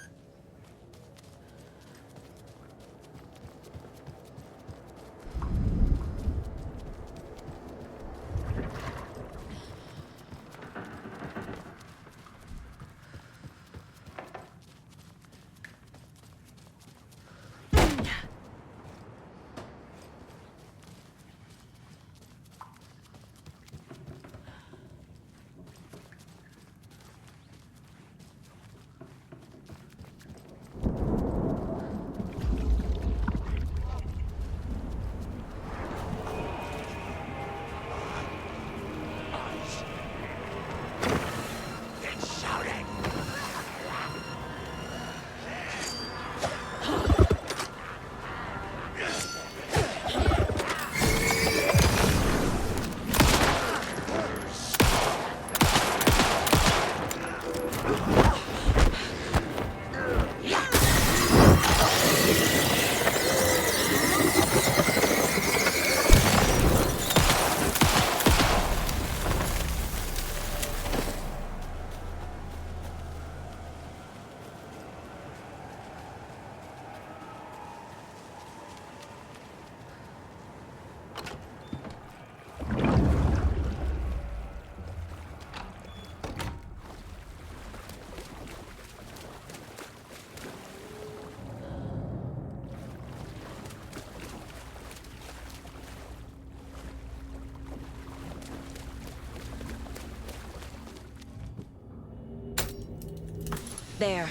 There.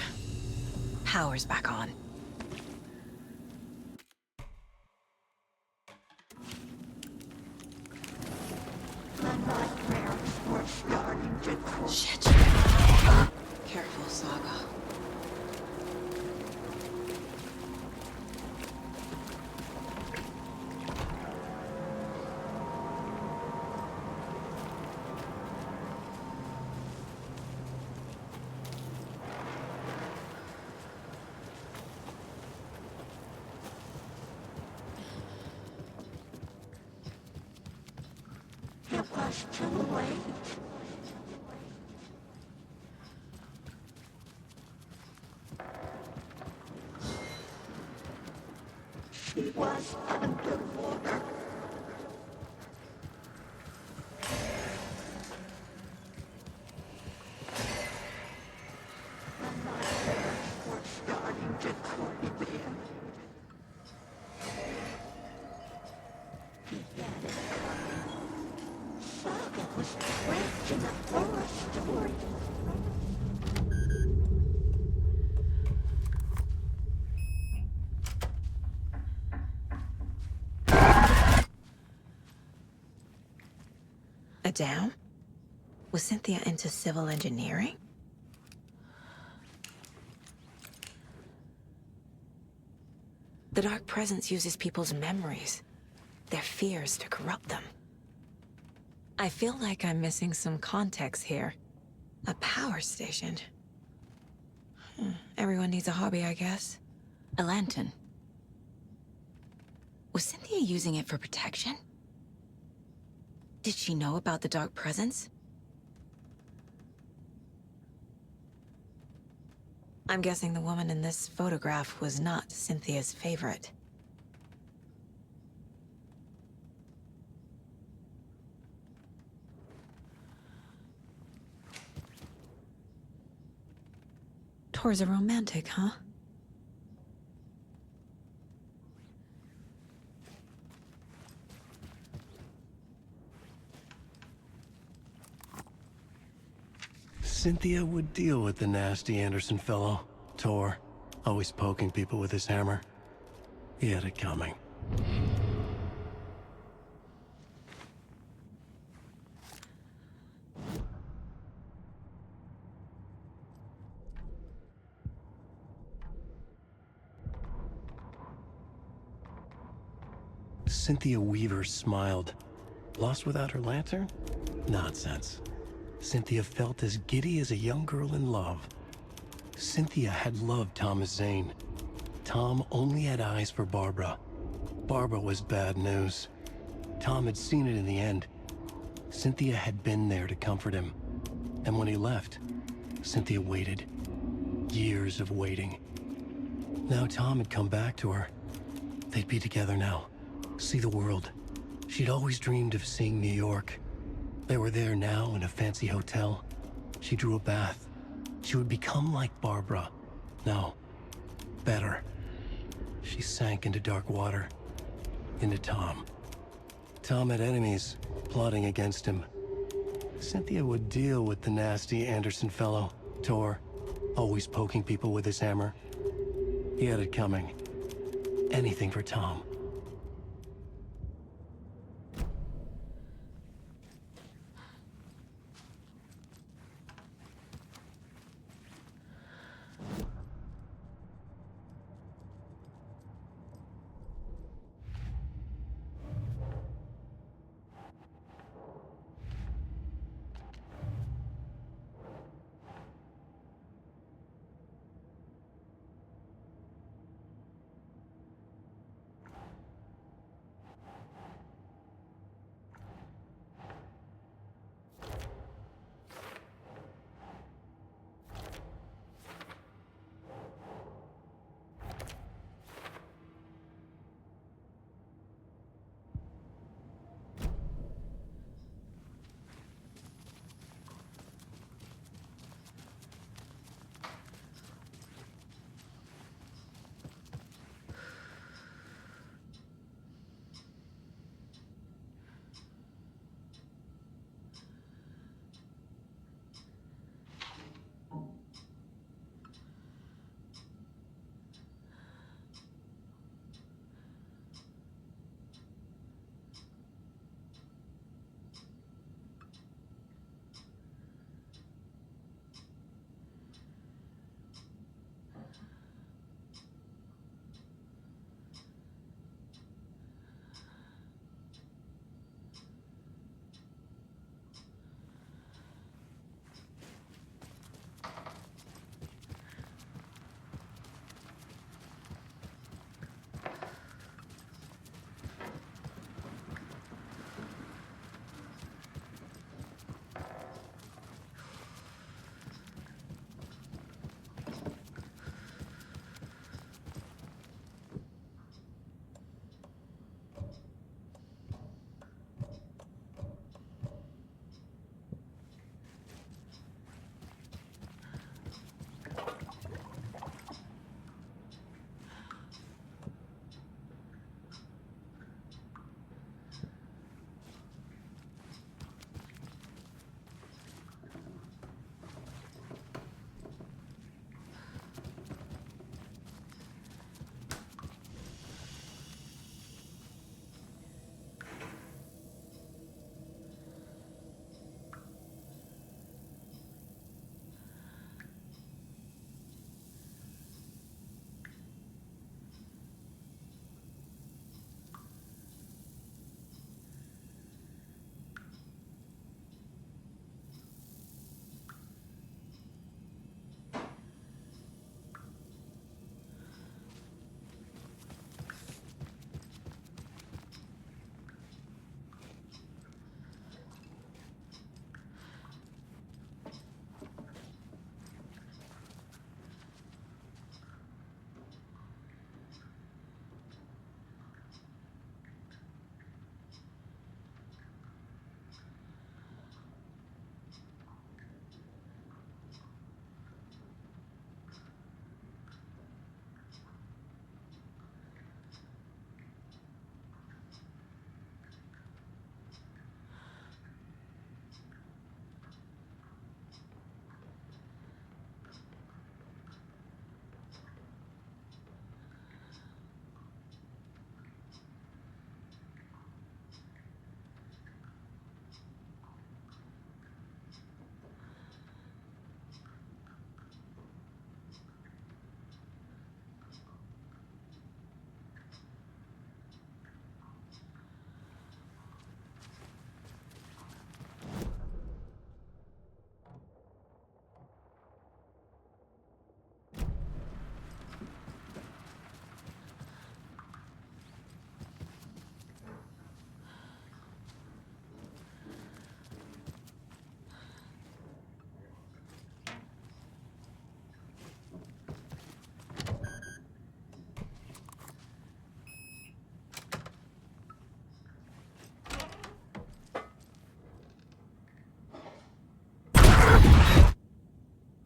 Power's back on. Shit. Careful, Saga. It was too late. She was underwater. The nightmares were starting to creep in. He had it coming. Saga was trapped in a horror story. A dam? Was Cynthia into civil engineering? The Dark Presence uses people's memories, their fears to corrupt them. I feel like I'm missing some context here. A power station. Everyone needs a hobby, I guess. A lantern. Was Cynthia using it for protection? Did she know about the Dark Presence? I'm guessing the woman in this photograph was not Cynthia's favorite. Tor's a romantic, huh? Cynthia would deal with the nasty Anderson fellow, Tor, always poking people with his hammer. He had it coming. Cynthia Weaver smiled. Lost without her lantern? Nonsense. Cynthia felt as giddy as a young girl in love. Cynthia had loved Thomas Zane. Tom only had eyes for Barbara. Barbara was bad news. Tom had seen it in the end. Cynthia had been there to comfort him. And when he left, Cynthia waited. Years of waiting. Now Tom had come back to her. They'd be together now. See the world. She'd always dreamed of seeing New York. They were there now in a fancy hotel. She drew a bath. She would become like Barbara. No, better. She sank into dark water. Into Tom. Tom had enemies plotting against him. Cynthia would deal with the nasty Anderson fellow, Tor, always poking people with his hammer. He had it coming. Anything for Tom.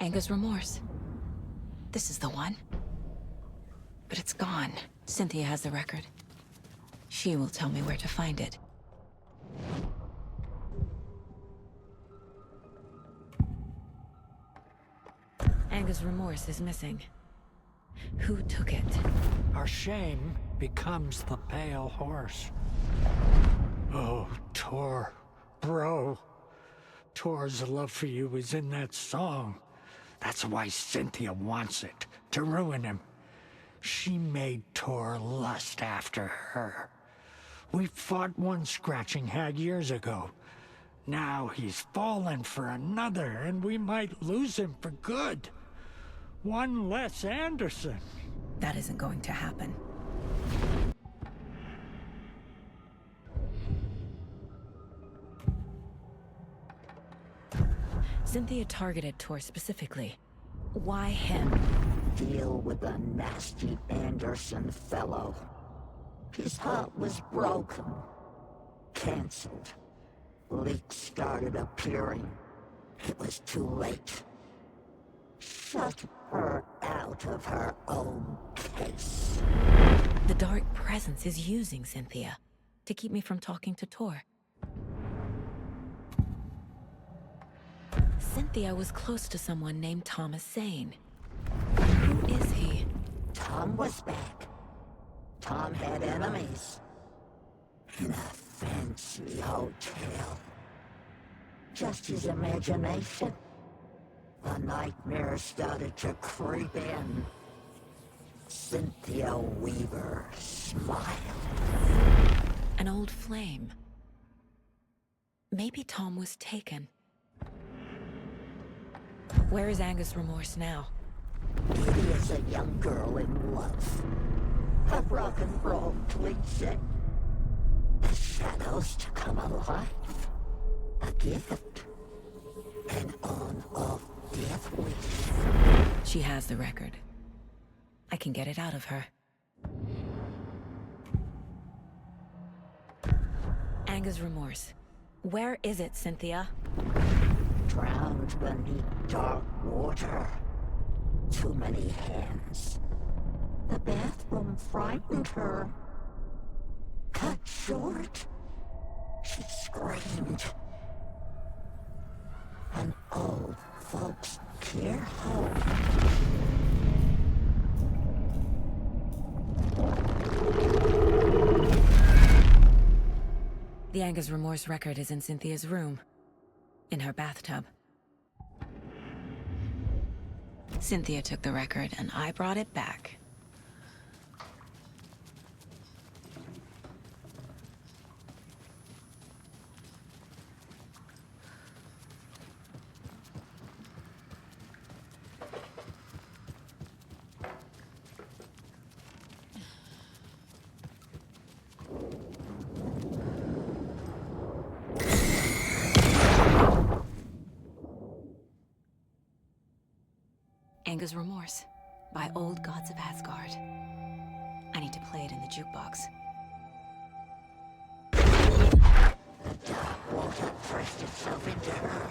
Anger's remorse. This is the one. But it's gone. Cynthia has the record. She will tell me where to find it. Anger's remorse is missing. Who took it? Our shame becomes the pale horse. Oh, Tor. Bro. Tor's love for you is in that song. That's why Cynthia wants it, to ruin him. She made Tor lust after her. We fought one scratching hag years ago. Now he's fallen for another, and we might lose him for good. One less Anderson. That isn't going to happen. Cynthia targeted Tor specifically. Why him? Deal with the nasty Anderson fellow. His heart was broken. Cancelled. Leaks started appearing. It was too late. Shut her out of her own case. The dark presence is using Cynthia to keep me from talking to Tor. Cynthia was close to someone named Thomas Zane. Who is he? Tom was back. Tom had enemies. In a fancy hotel. Just his imagination. The nightmare started to creep in. Cynthia Weaver smiled. An old flame. Maybe Tom was taken. Where is Anger's remorse now? Didi is a young girl in love. A rock and roll cliche. The shadows to come alive. A gift. An on-off death wish. She has the record. I can get it out of her. Anger's remorse. Where is it, Cynthia? Drowned beneath dark water. Too many hands. The bathroom frightened her. Cut short. She screamed. An old folks' care home. The Anger's remorse record is in Cynthia's room. In her bathtub. Cynthia took the record, and I brought it back. Anger's Remorse by Old Gods of Asgard. I need to play it in the jukebox. The dark water pressed itself into her.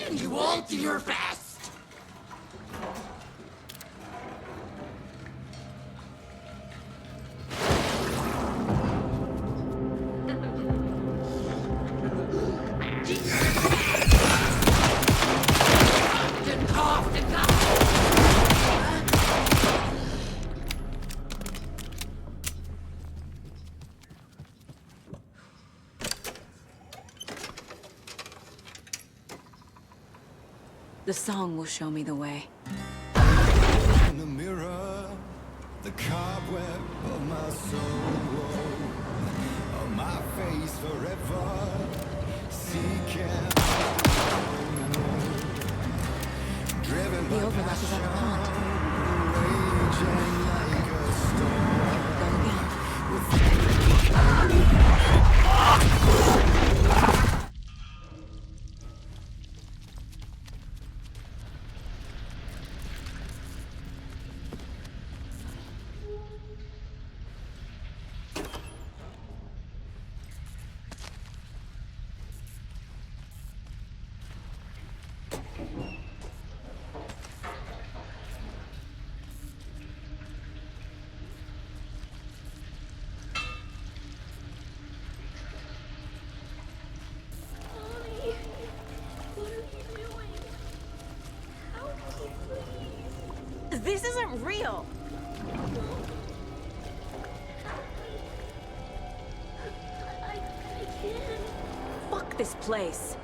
And you all do your best! The song will show me the way. In the mirror, the cobweb of my soul, on my face forever, seeking. Driven the overlap is on the pond. Raging like a storm. This isn't real! I can't. Fuck this place!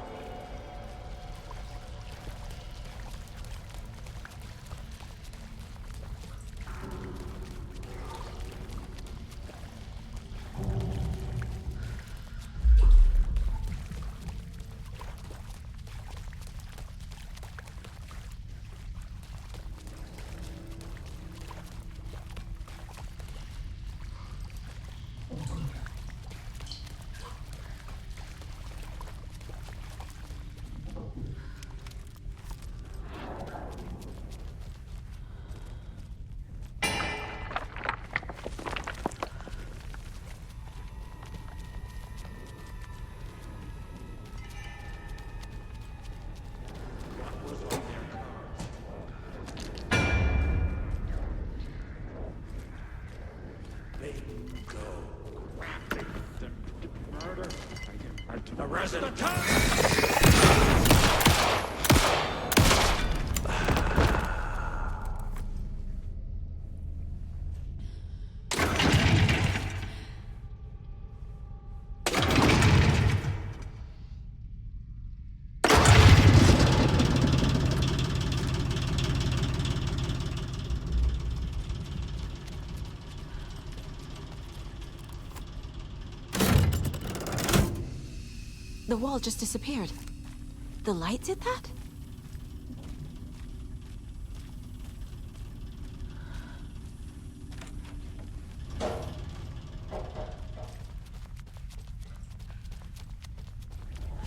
Arrest the The wall just disappeared. The light did that?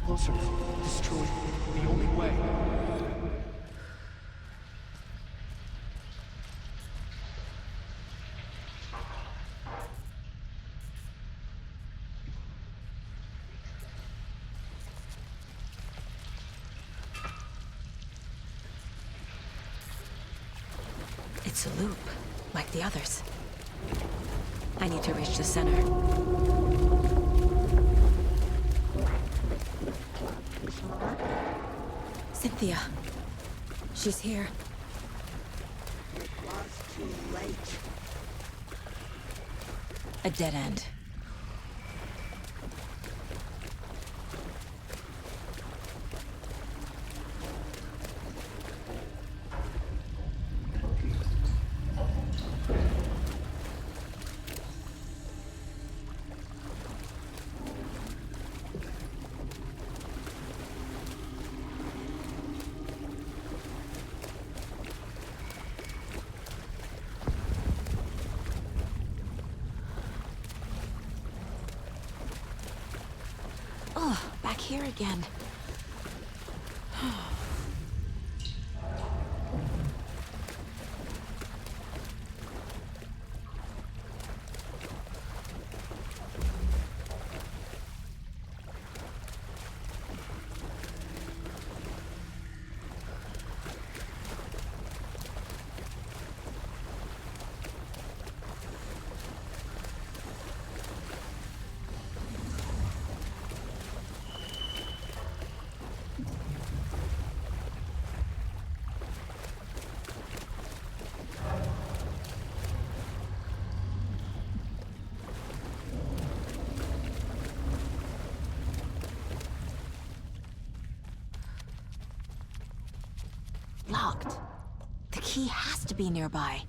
Closer. Destroy. The only way. It's a loop, like the others. I need to reach the center. Cynthia. She's here. It was too late. A dead end. Oh, back here again. Locked. The key has to be nearby.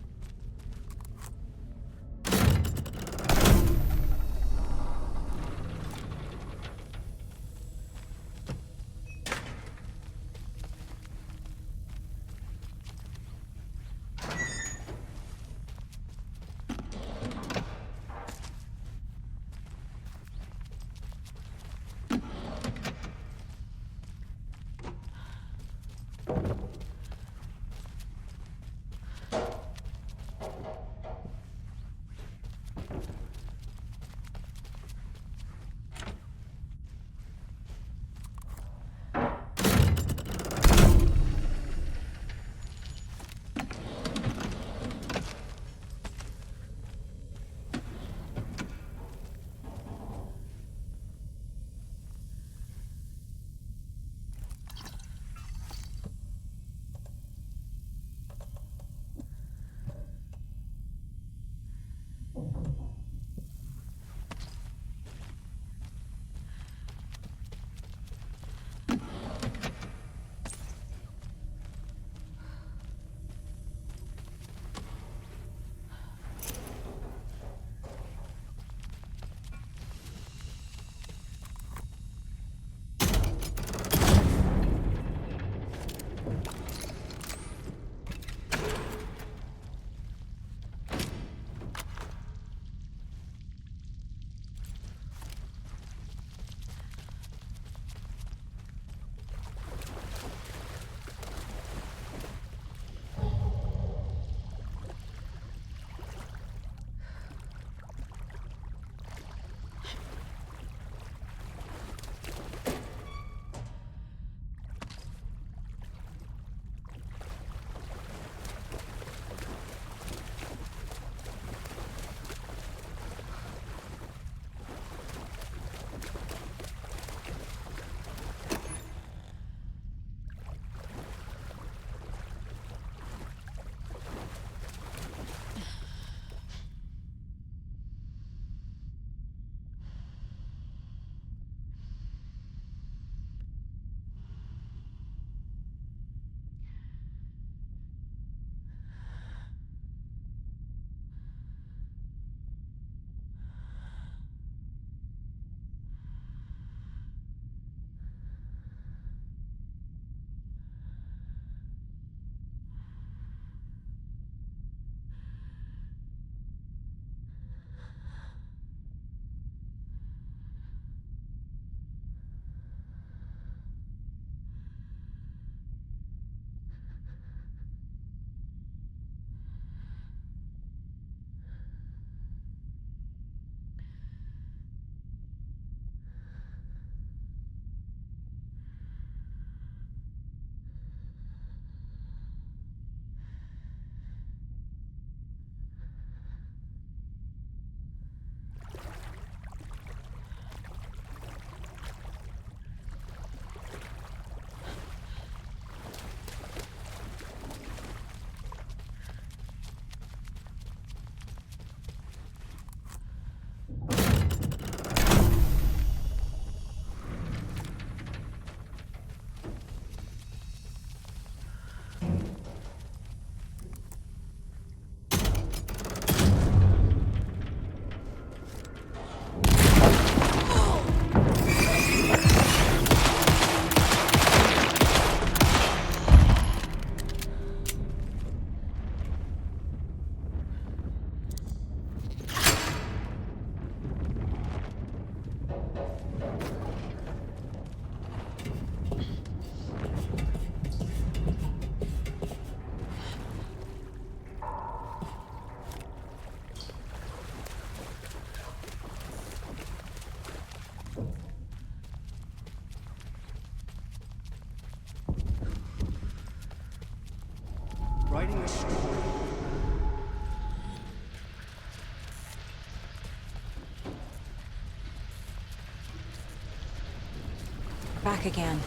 Back again.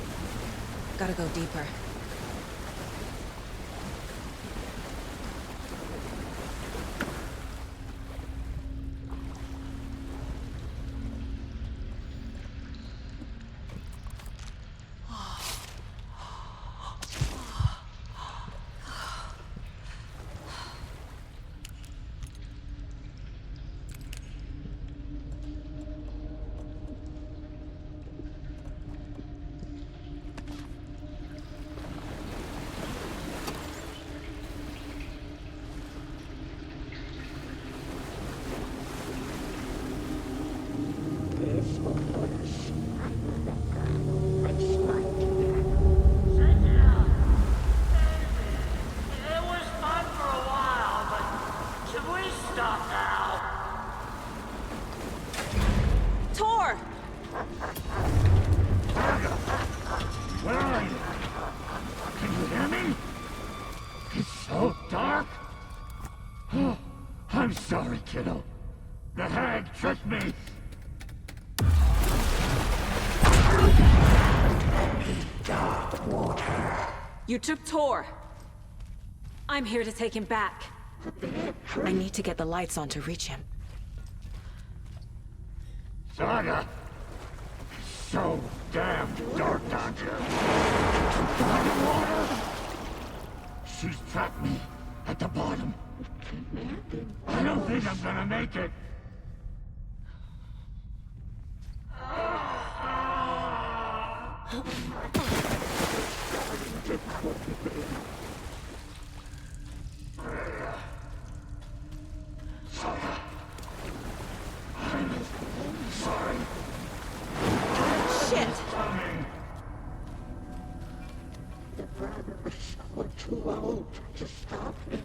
Gotta go deeper. It was fun for a while, but should we stop now? Tor! Where are you? Can you hear me? It's so dark. Oh, I'm sorry, kiddo. The hag tricked me. Dark water. You took Tor. I'm here to take him back. I need to get the lights on to reach him. Saga! It's so damn dark down here. Water! She's trapped me at the bottom. I don't think I'm gonna make it. Saga. I'm sorry. Shit! The brothers were too old to stop it.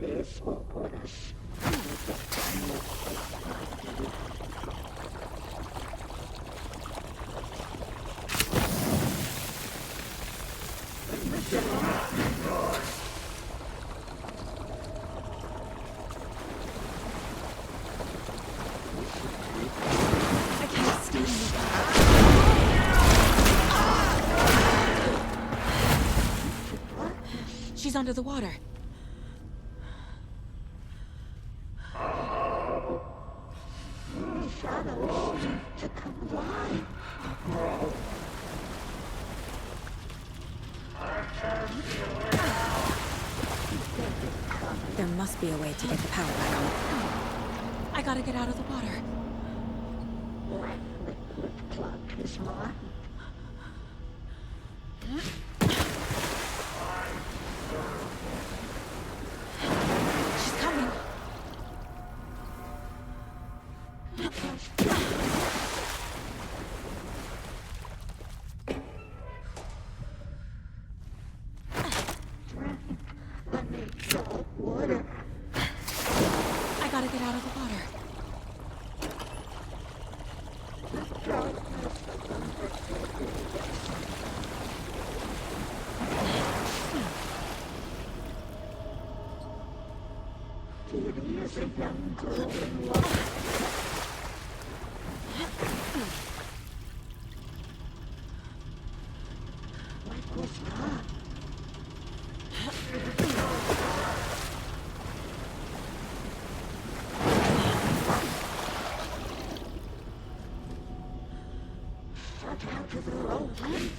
This will put us in the final fight. I can't stand it. She's under the water. Shadows to come alive. There must be a way to get the power back on. I gotta get out of the water. Clock is mine. She's coming. I gotta get out of the water. Judy is a young girl in love. What was that? Shut out of her own place.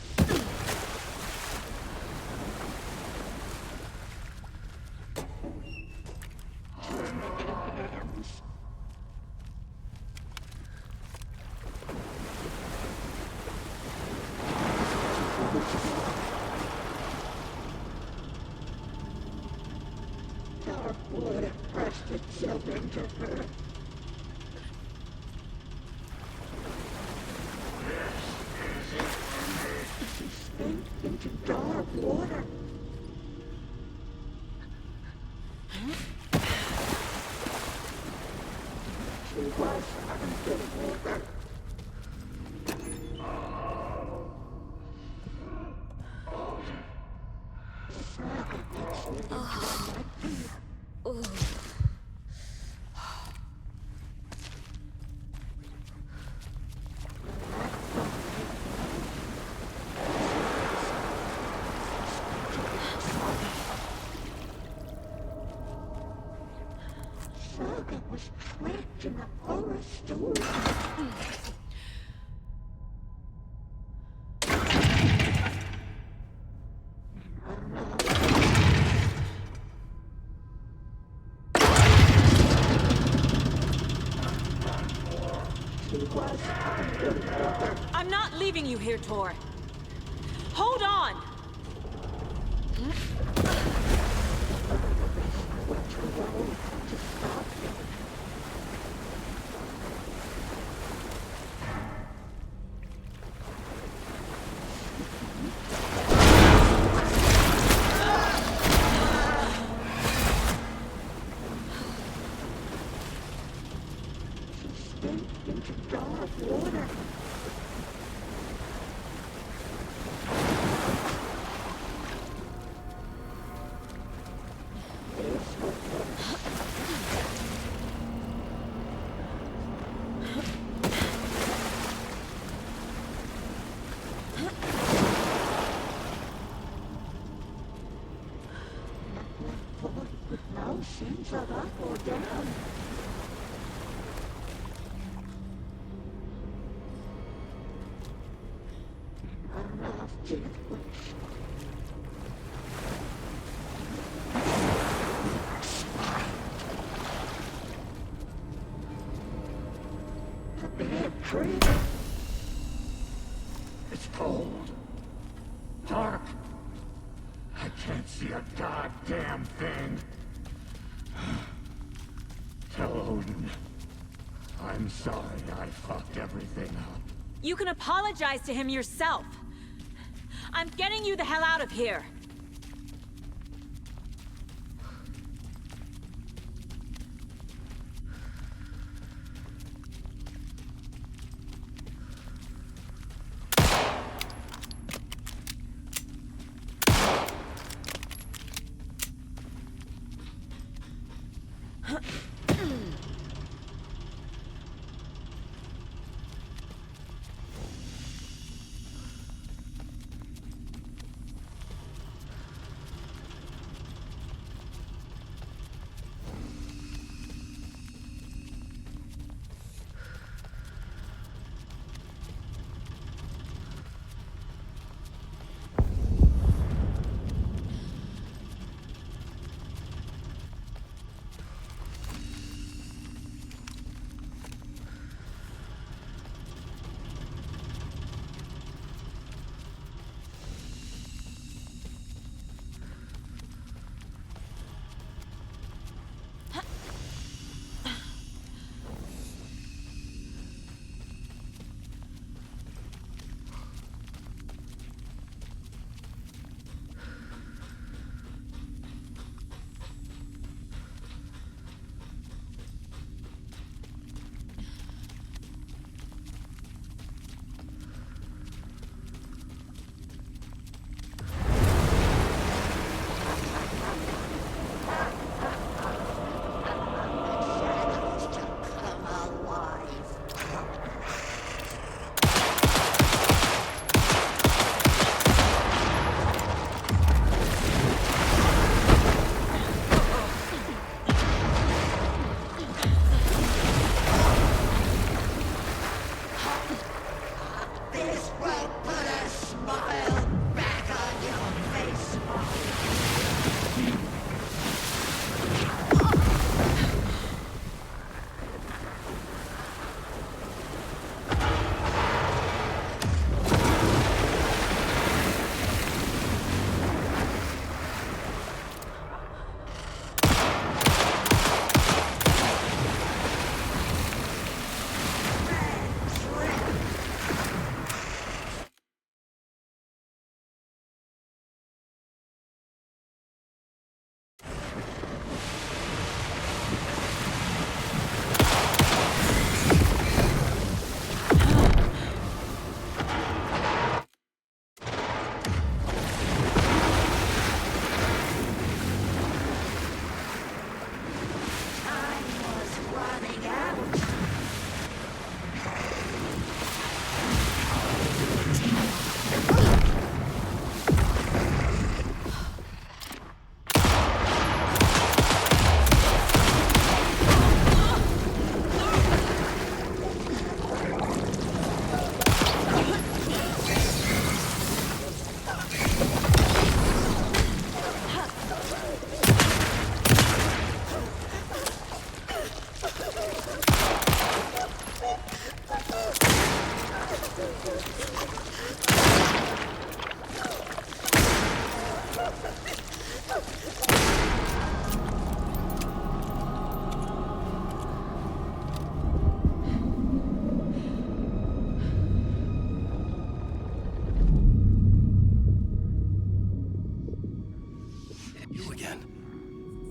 Dark water pressed itself into her. This is it for me. She sank into dark water. She was under water. saga was trapped in the forest too. I'm not leaving you here, Tor. Hold on! Into dark water. Now seems like I go down. The big tree. It's cold. Dark. I can't see a goddamn thing. Tell Odin. I'm sorry I fucked everything up. You can apologize to him yourself. I'm getting you the hell out of here.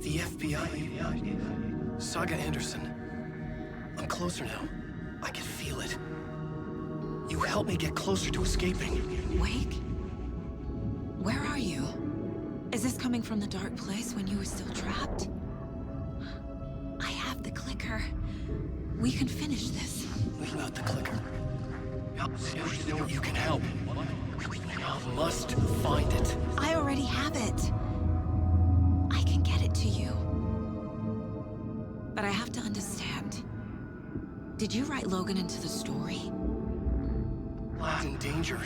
The FBI. Saga Anderson. I'm closer now. I can feel it. You helped me get closer to escaping. Wake? Where are you? Is this coming from the dark place when you were still trapped? I have the clicker. We can finish this. Without the clicker? You can help. I must find it. I already have it. I can get it to you. But I have to understand. Did you write Logan into the story? Lad's in danger.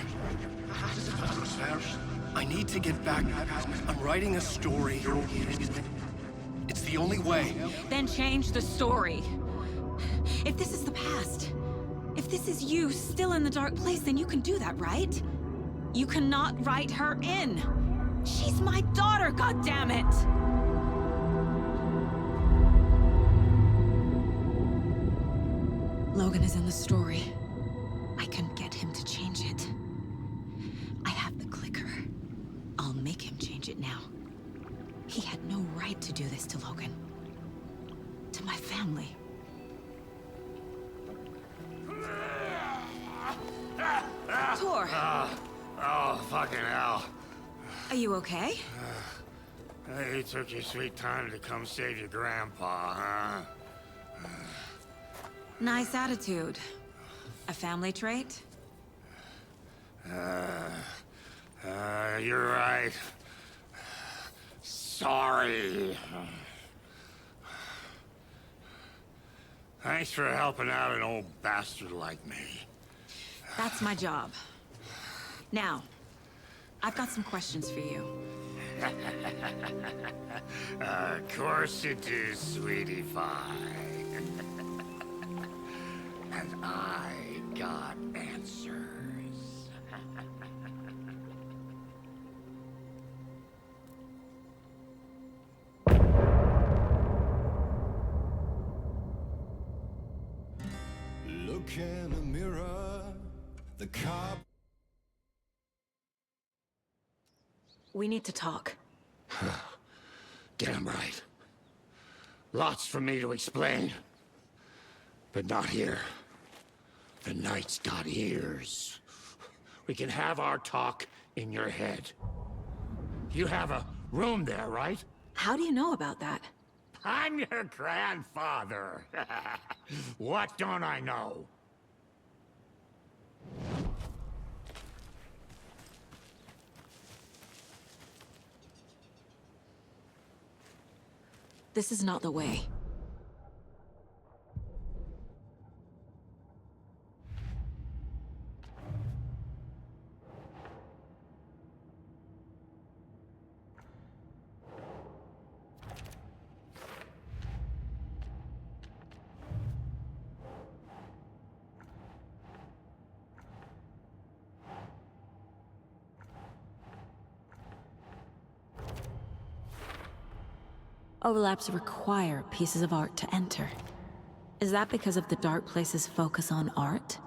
I need to get back. I'm writing a story. It's the only way. Then change the story. If this is the past, if this is you still in the dark place, then you can do that, right? You cannot write her in. She's my daughter, goddammit! Logan is in the story. I can get him to change it. I have the clicker. I'll make him change it now. He had no right to do this to Logan. To my family. Tor! Oh, fucking hell. Are you okay? You took your sweet time to come save your grandpa, huh? Nice attitude. A family trait? You're right. Sorry. Thanks for helping out an old bastard like me. That's my job. Now, I've got some questions for you. Of course you do, sweetie pie. And I got answers. Look in the mirror, the cop. We need to talk. Damn right. Lots for me to explain. But not here. The night's got ears. We can have our talk in your head. You have a room there, right? How do you know about that? I'm your grandfather. What don't I know? This is not the way. Overlaps require pieces of art to enter. Is that because of the dark place's focus on art?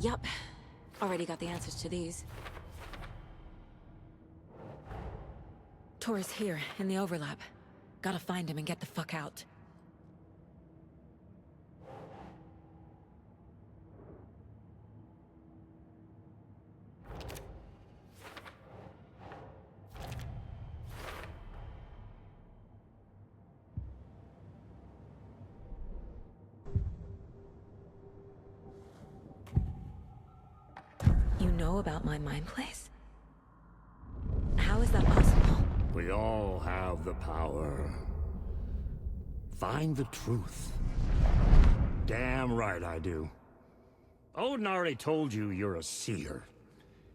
Yup. Already got the answers to these. Tor is here, in the overlap. Gotta find him and get the fuck out. You know about my mind place? How is that possible? We all have the power. Find the truth. Damn right I do. Odin already told you you're a seer.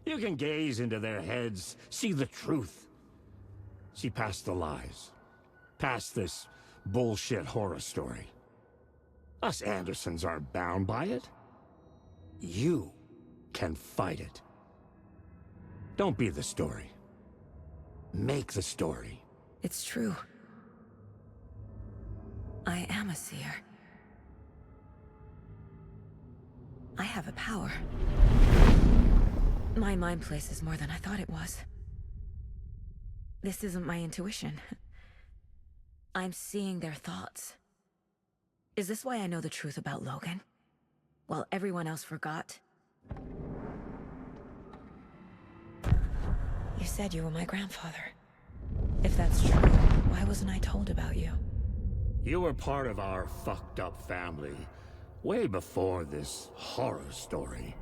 You can gaze into their heads, see the truth. See past the lies. Past this bullshit horror story. Us Andersons aren't bound by it. You can fight it. Don't be the story. Make the story. It's true. I am a seer. I have a power. My mind place is more than I thought it was. This isn't my intuition. I'm seeing their thoughts. Is this why I know the truth about Logan? While everyone else forgot? You said you were my grandfather. If that's true, why wasn't I told about you? You were part of our fucked up family way before this horror story.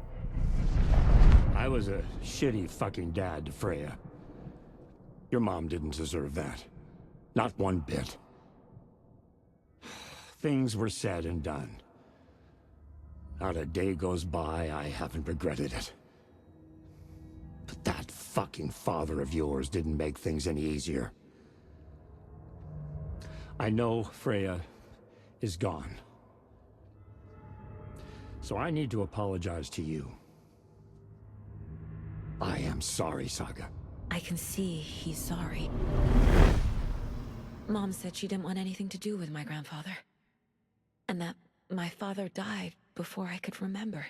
I was a shitty fucking dad to Freya. Your mom didn't deserve that. Not one bit. Things were said and done. Not a day goes by I haven't regretted it. But that fucking father of yours didn't make things any easier. I know Freya is gone. So I need to apologize to you. I am sorry, Saga. I can see he's sorry. Mom said she didn't want anything to do with my grandfather. And that my father died before I could remember.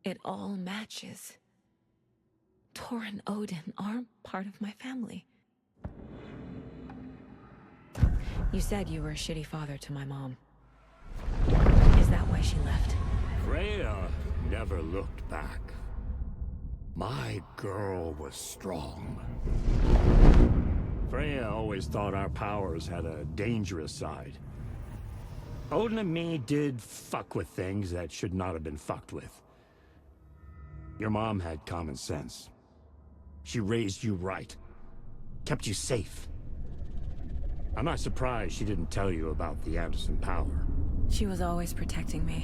It all matches. Tor and Odin aren't part of my family. You said you were a shitty father to my mom. Is that why she left? Freya never looked back. My girl was strong. Freya always thought our powers had a dangerous side. Odin and me did fuck with things that should not have been fucked with. Your mom had common sense. She raised you right. Kept you safe. I'm not surprised she didn't tell you about the Anderson power. She was always protecting me.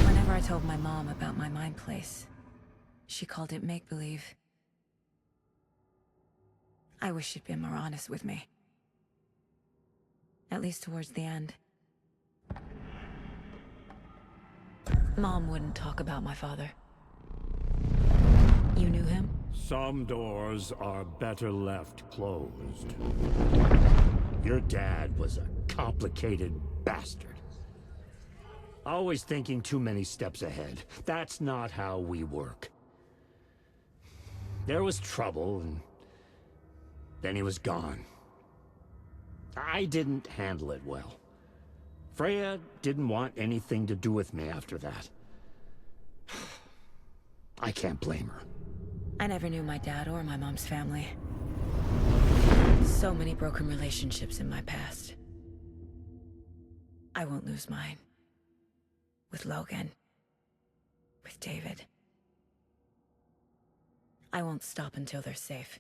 Whenever I told my mom about my mind place, she called it make-believe. I wish she'd been more honest with me. At least towards the end. Mom wouldn't talk about my father. You knew him? Some doors are better left closed. Your dad was a complicated bastard. Always thinking too many steps ahead. That's not how we work. There was trouble, and then he was gone. I didn't handle it well. Freya didn't want anything to do with me after that. I can't blame her. I never knew my dad or my mom's family. So many broken relationships in my past. I won't lose mine. With Logan. With David. I won't stop until they're safe.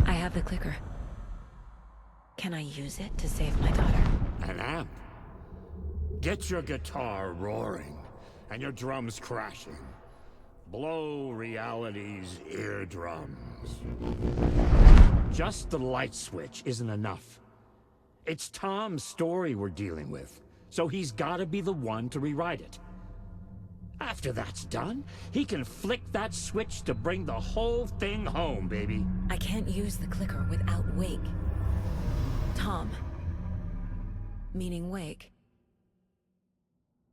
I have the clicker. Can I use it to save my daughter? An amp? Get your guitar roaring, and your drums crashing. Blow reality's eardrums. Just the light switch isn't enough. It's Tom's story we're dealing with, so he's gotta be the one to rewrite it. After that's done, he can flick that switch to bring the whole thing home, baby. I can't use the clicker without Wake. Tom. Meaning Wake.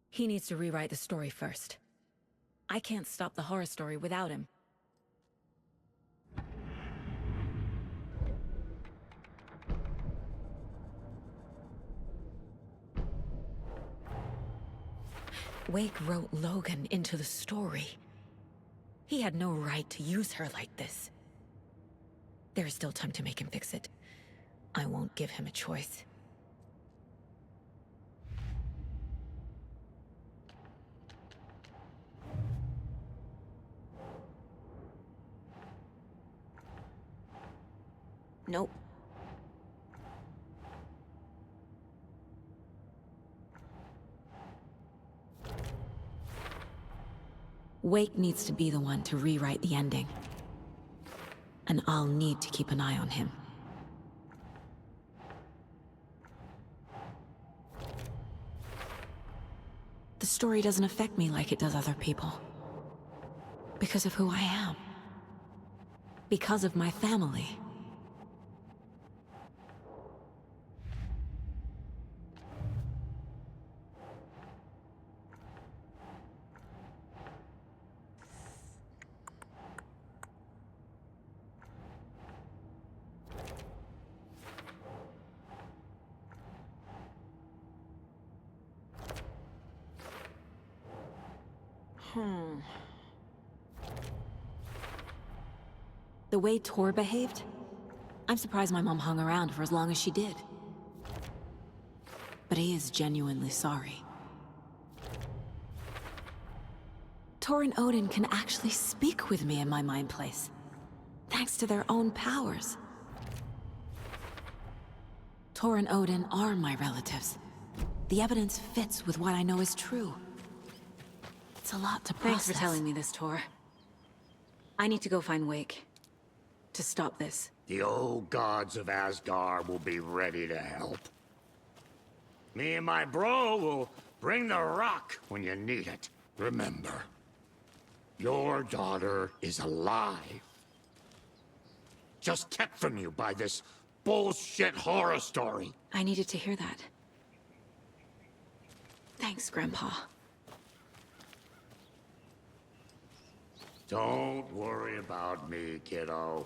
He needs to rewrite the story first. I can't stop the horror story without him. Wake wrote Logan into the story. He had no right to use her like this. There is still time to make him fix it. I won't give him a choice. Nope. Wake needs to be the one to rewrite the ending. And I'll need to keep an eye on him. The story doesn't affect me like it does other people. Because of who I am. Because of my family. The way Tor behaved, I'm surprised my mom hung around for as long as she did. But he is genuinely sorry. Tor and Odin can actually speak with me in my mind place, thanks to their own powers. Tor and Odin are my relatives. The evidence fits with what I know is true. It's a lot to process. Thanks for telling me this, Tor. I need to go find Wake. To stop this. The old gods of Asgard will be ready to help. Me and my bro will bring the rock when you need it. Remember, your daughter is alive. Just kept from you by this bullshit horror story. I needed to hear that. Thanks, Grandpa. Don't worry about me, kiddo.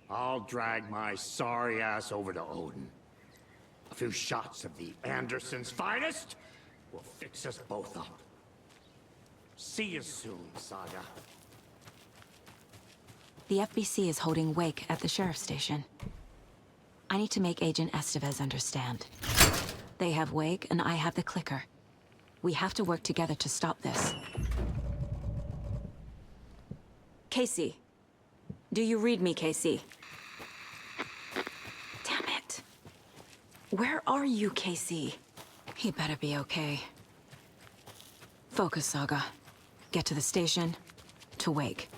I'll drag my sorry ass over to Odin. A few shots of the Andersons' finest will fix us both up. See you soon, Saga. The FBC is holding Wake at the sheriff's station. I need to make Agent Estevez understand. They have Wake, and I have the clicker. We have to work together to stop this. Casey. Do you read me, Casey? Damn it. Where are you, Casey? He better be okay. Focus, Saga. Get to the station, to Wake.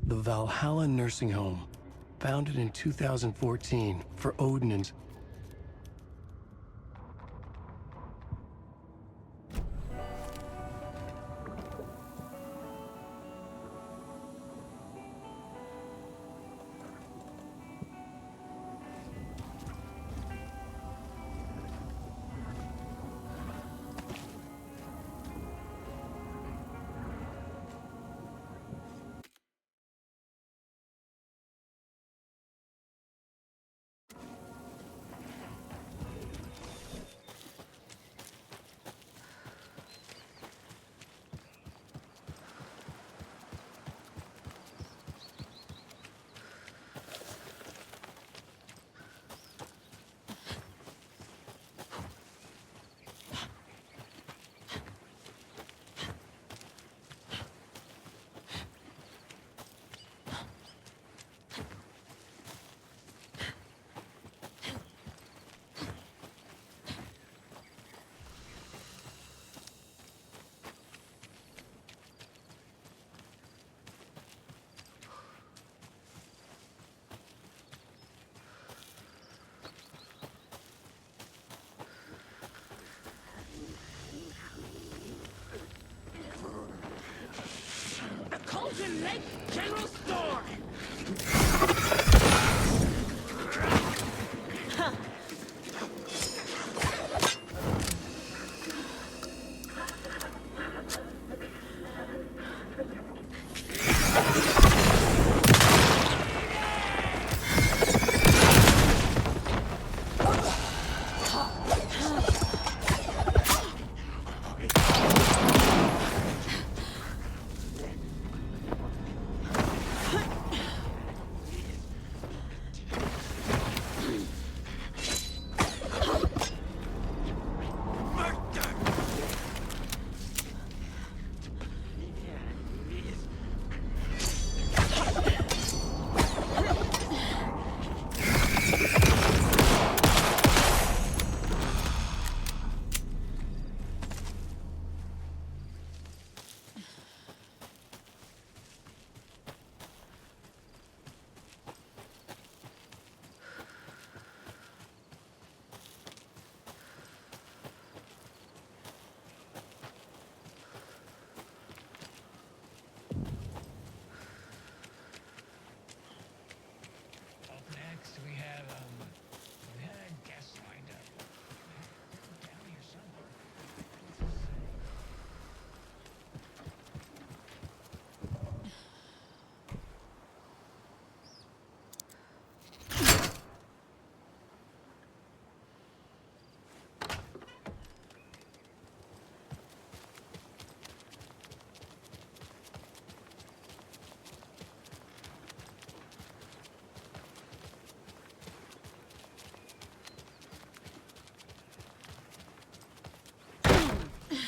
The Valhalla Nursing Home, founded in 2014 for Odin and... Lake General Store!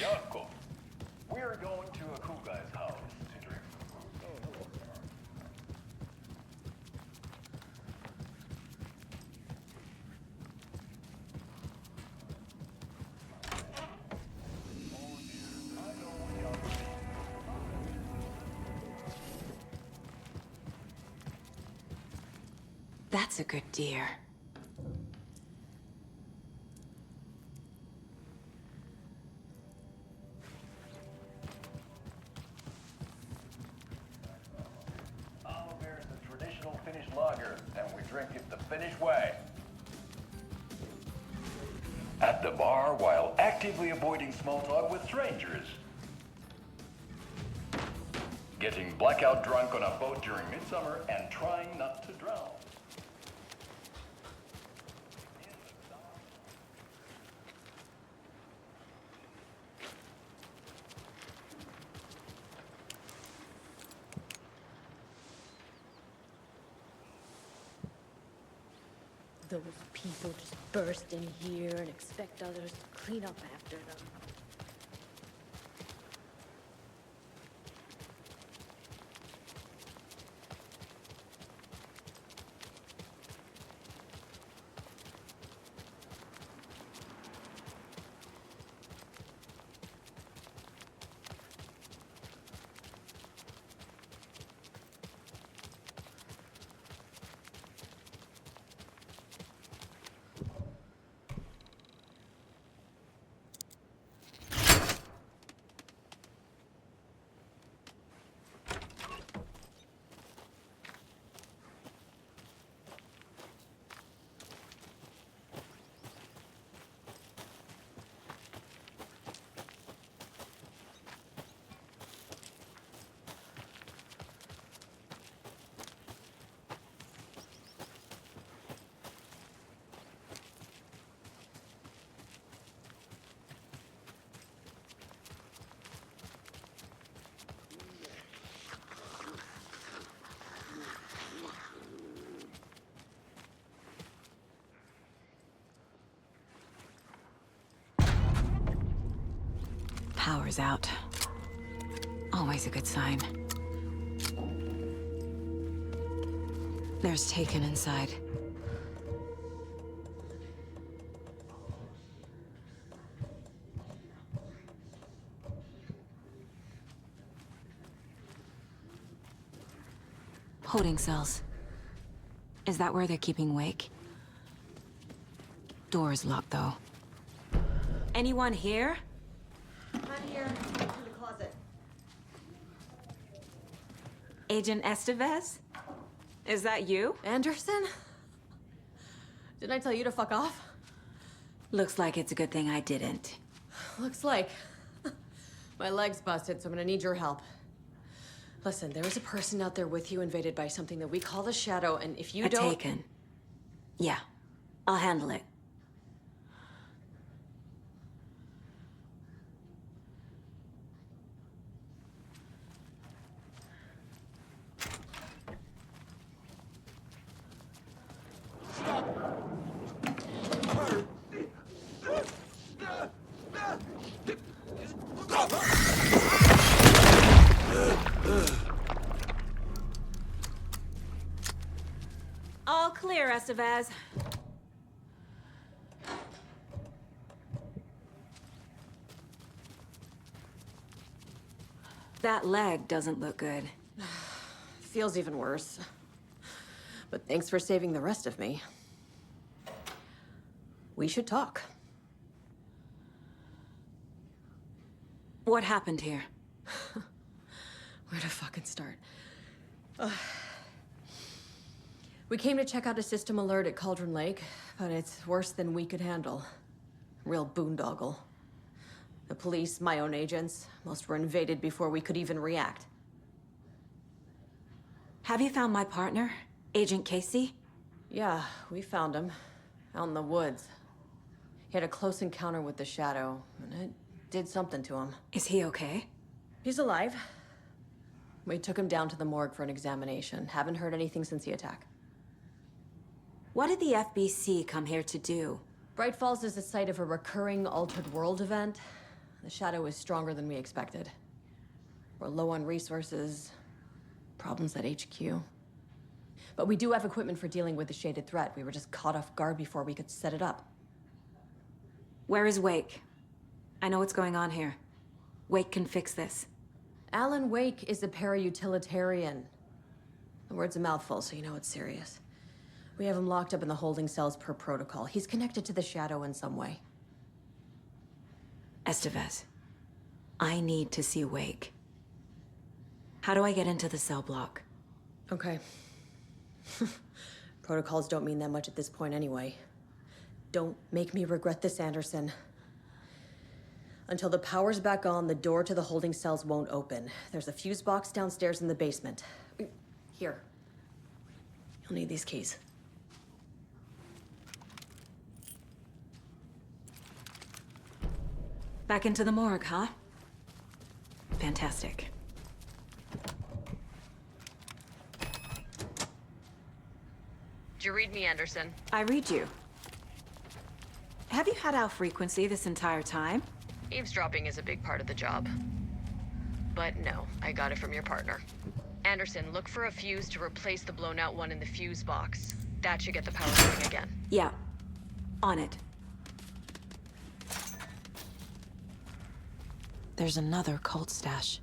Jaakko, we're going to a cool guy's house to drink. That's a good deer. Beer is a traditional Finnish lager, and we drink it the Finnish way. At the bar while actively avoiding small talk with strangers. Getting blackout drunk on a boat during midsummer and trying not to drown. Those people just burst in here and expect others to clean up after them. Power's out. Always a good sign. There's Taken inside. Holding cells. Is that where they're keeping Wake? Door's locked, though. Anyone here? I'm here. In the closet. Agent Estevez? Is that you? Anderson? Didn't I tell you to fuck off? Looks like it's a good thing I didn't. Looks like. My leg's busted, so I'm gonna need your help. Listen, there is a person out there with you invaded by something that we call the Shadow, and if you don't... Taken. Yeah, I'll handle it. All clear, Estevez. That leg doesn't look good. Feels even worse. But thanks for saving the rest of me. We should talk. What happened here? Where to fucking start? We came to check out a system alert at Cauldron Lake, but it's worse than we could handle. Real boondoggle. The police, my own agents, most were invaded before we could even react. Have you found my partner, Agent Casey? Yeah, we found him. Out in the woods. He had a close encounter with the Shadow, and it did something to him. Is he okay? He's alive. We took him down to the morgue for an examination. Haven't heard anything since the attack. What did the FBC come here to do? Bright Falls is the site of a recurring Altered World event. The Shadow is stronger than we expected. We're low on resources, problems at HQ. But we do have equipment for dealing with the shaded threat. We were just caught off guard before we could set it up. Where is Wake? I know what's going on here. Wake can fix this. Alan Wake is a para-utilitarian. The word's a mouthful, so you know it's serious. We have him locked up in the holding cells per protocol. He's connected to the Shadow in some way. Estevez, I need to see Wake. How do I get into the cell block? Okay. Protocols don't mean that much at this point anyway. Don't make me regret this, Anderson. Until the power's back on, the door to the holding cells won't open. There's a fuse box downstairs in the basement. Here. You'll need these keys. Back into the morgue, huh? Fantastic. Did you read me, Anderson? I read you. Have you had our frequency this entire time? Eavesdropping is a big part of the job. But no, I got it from your partner. Anderson, look for a fuse to replace the blown out one in the fuse box. That should get the power going again. Yeah. On it. There's another cult stash.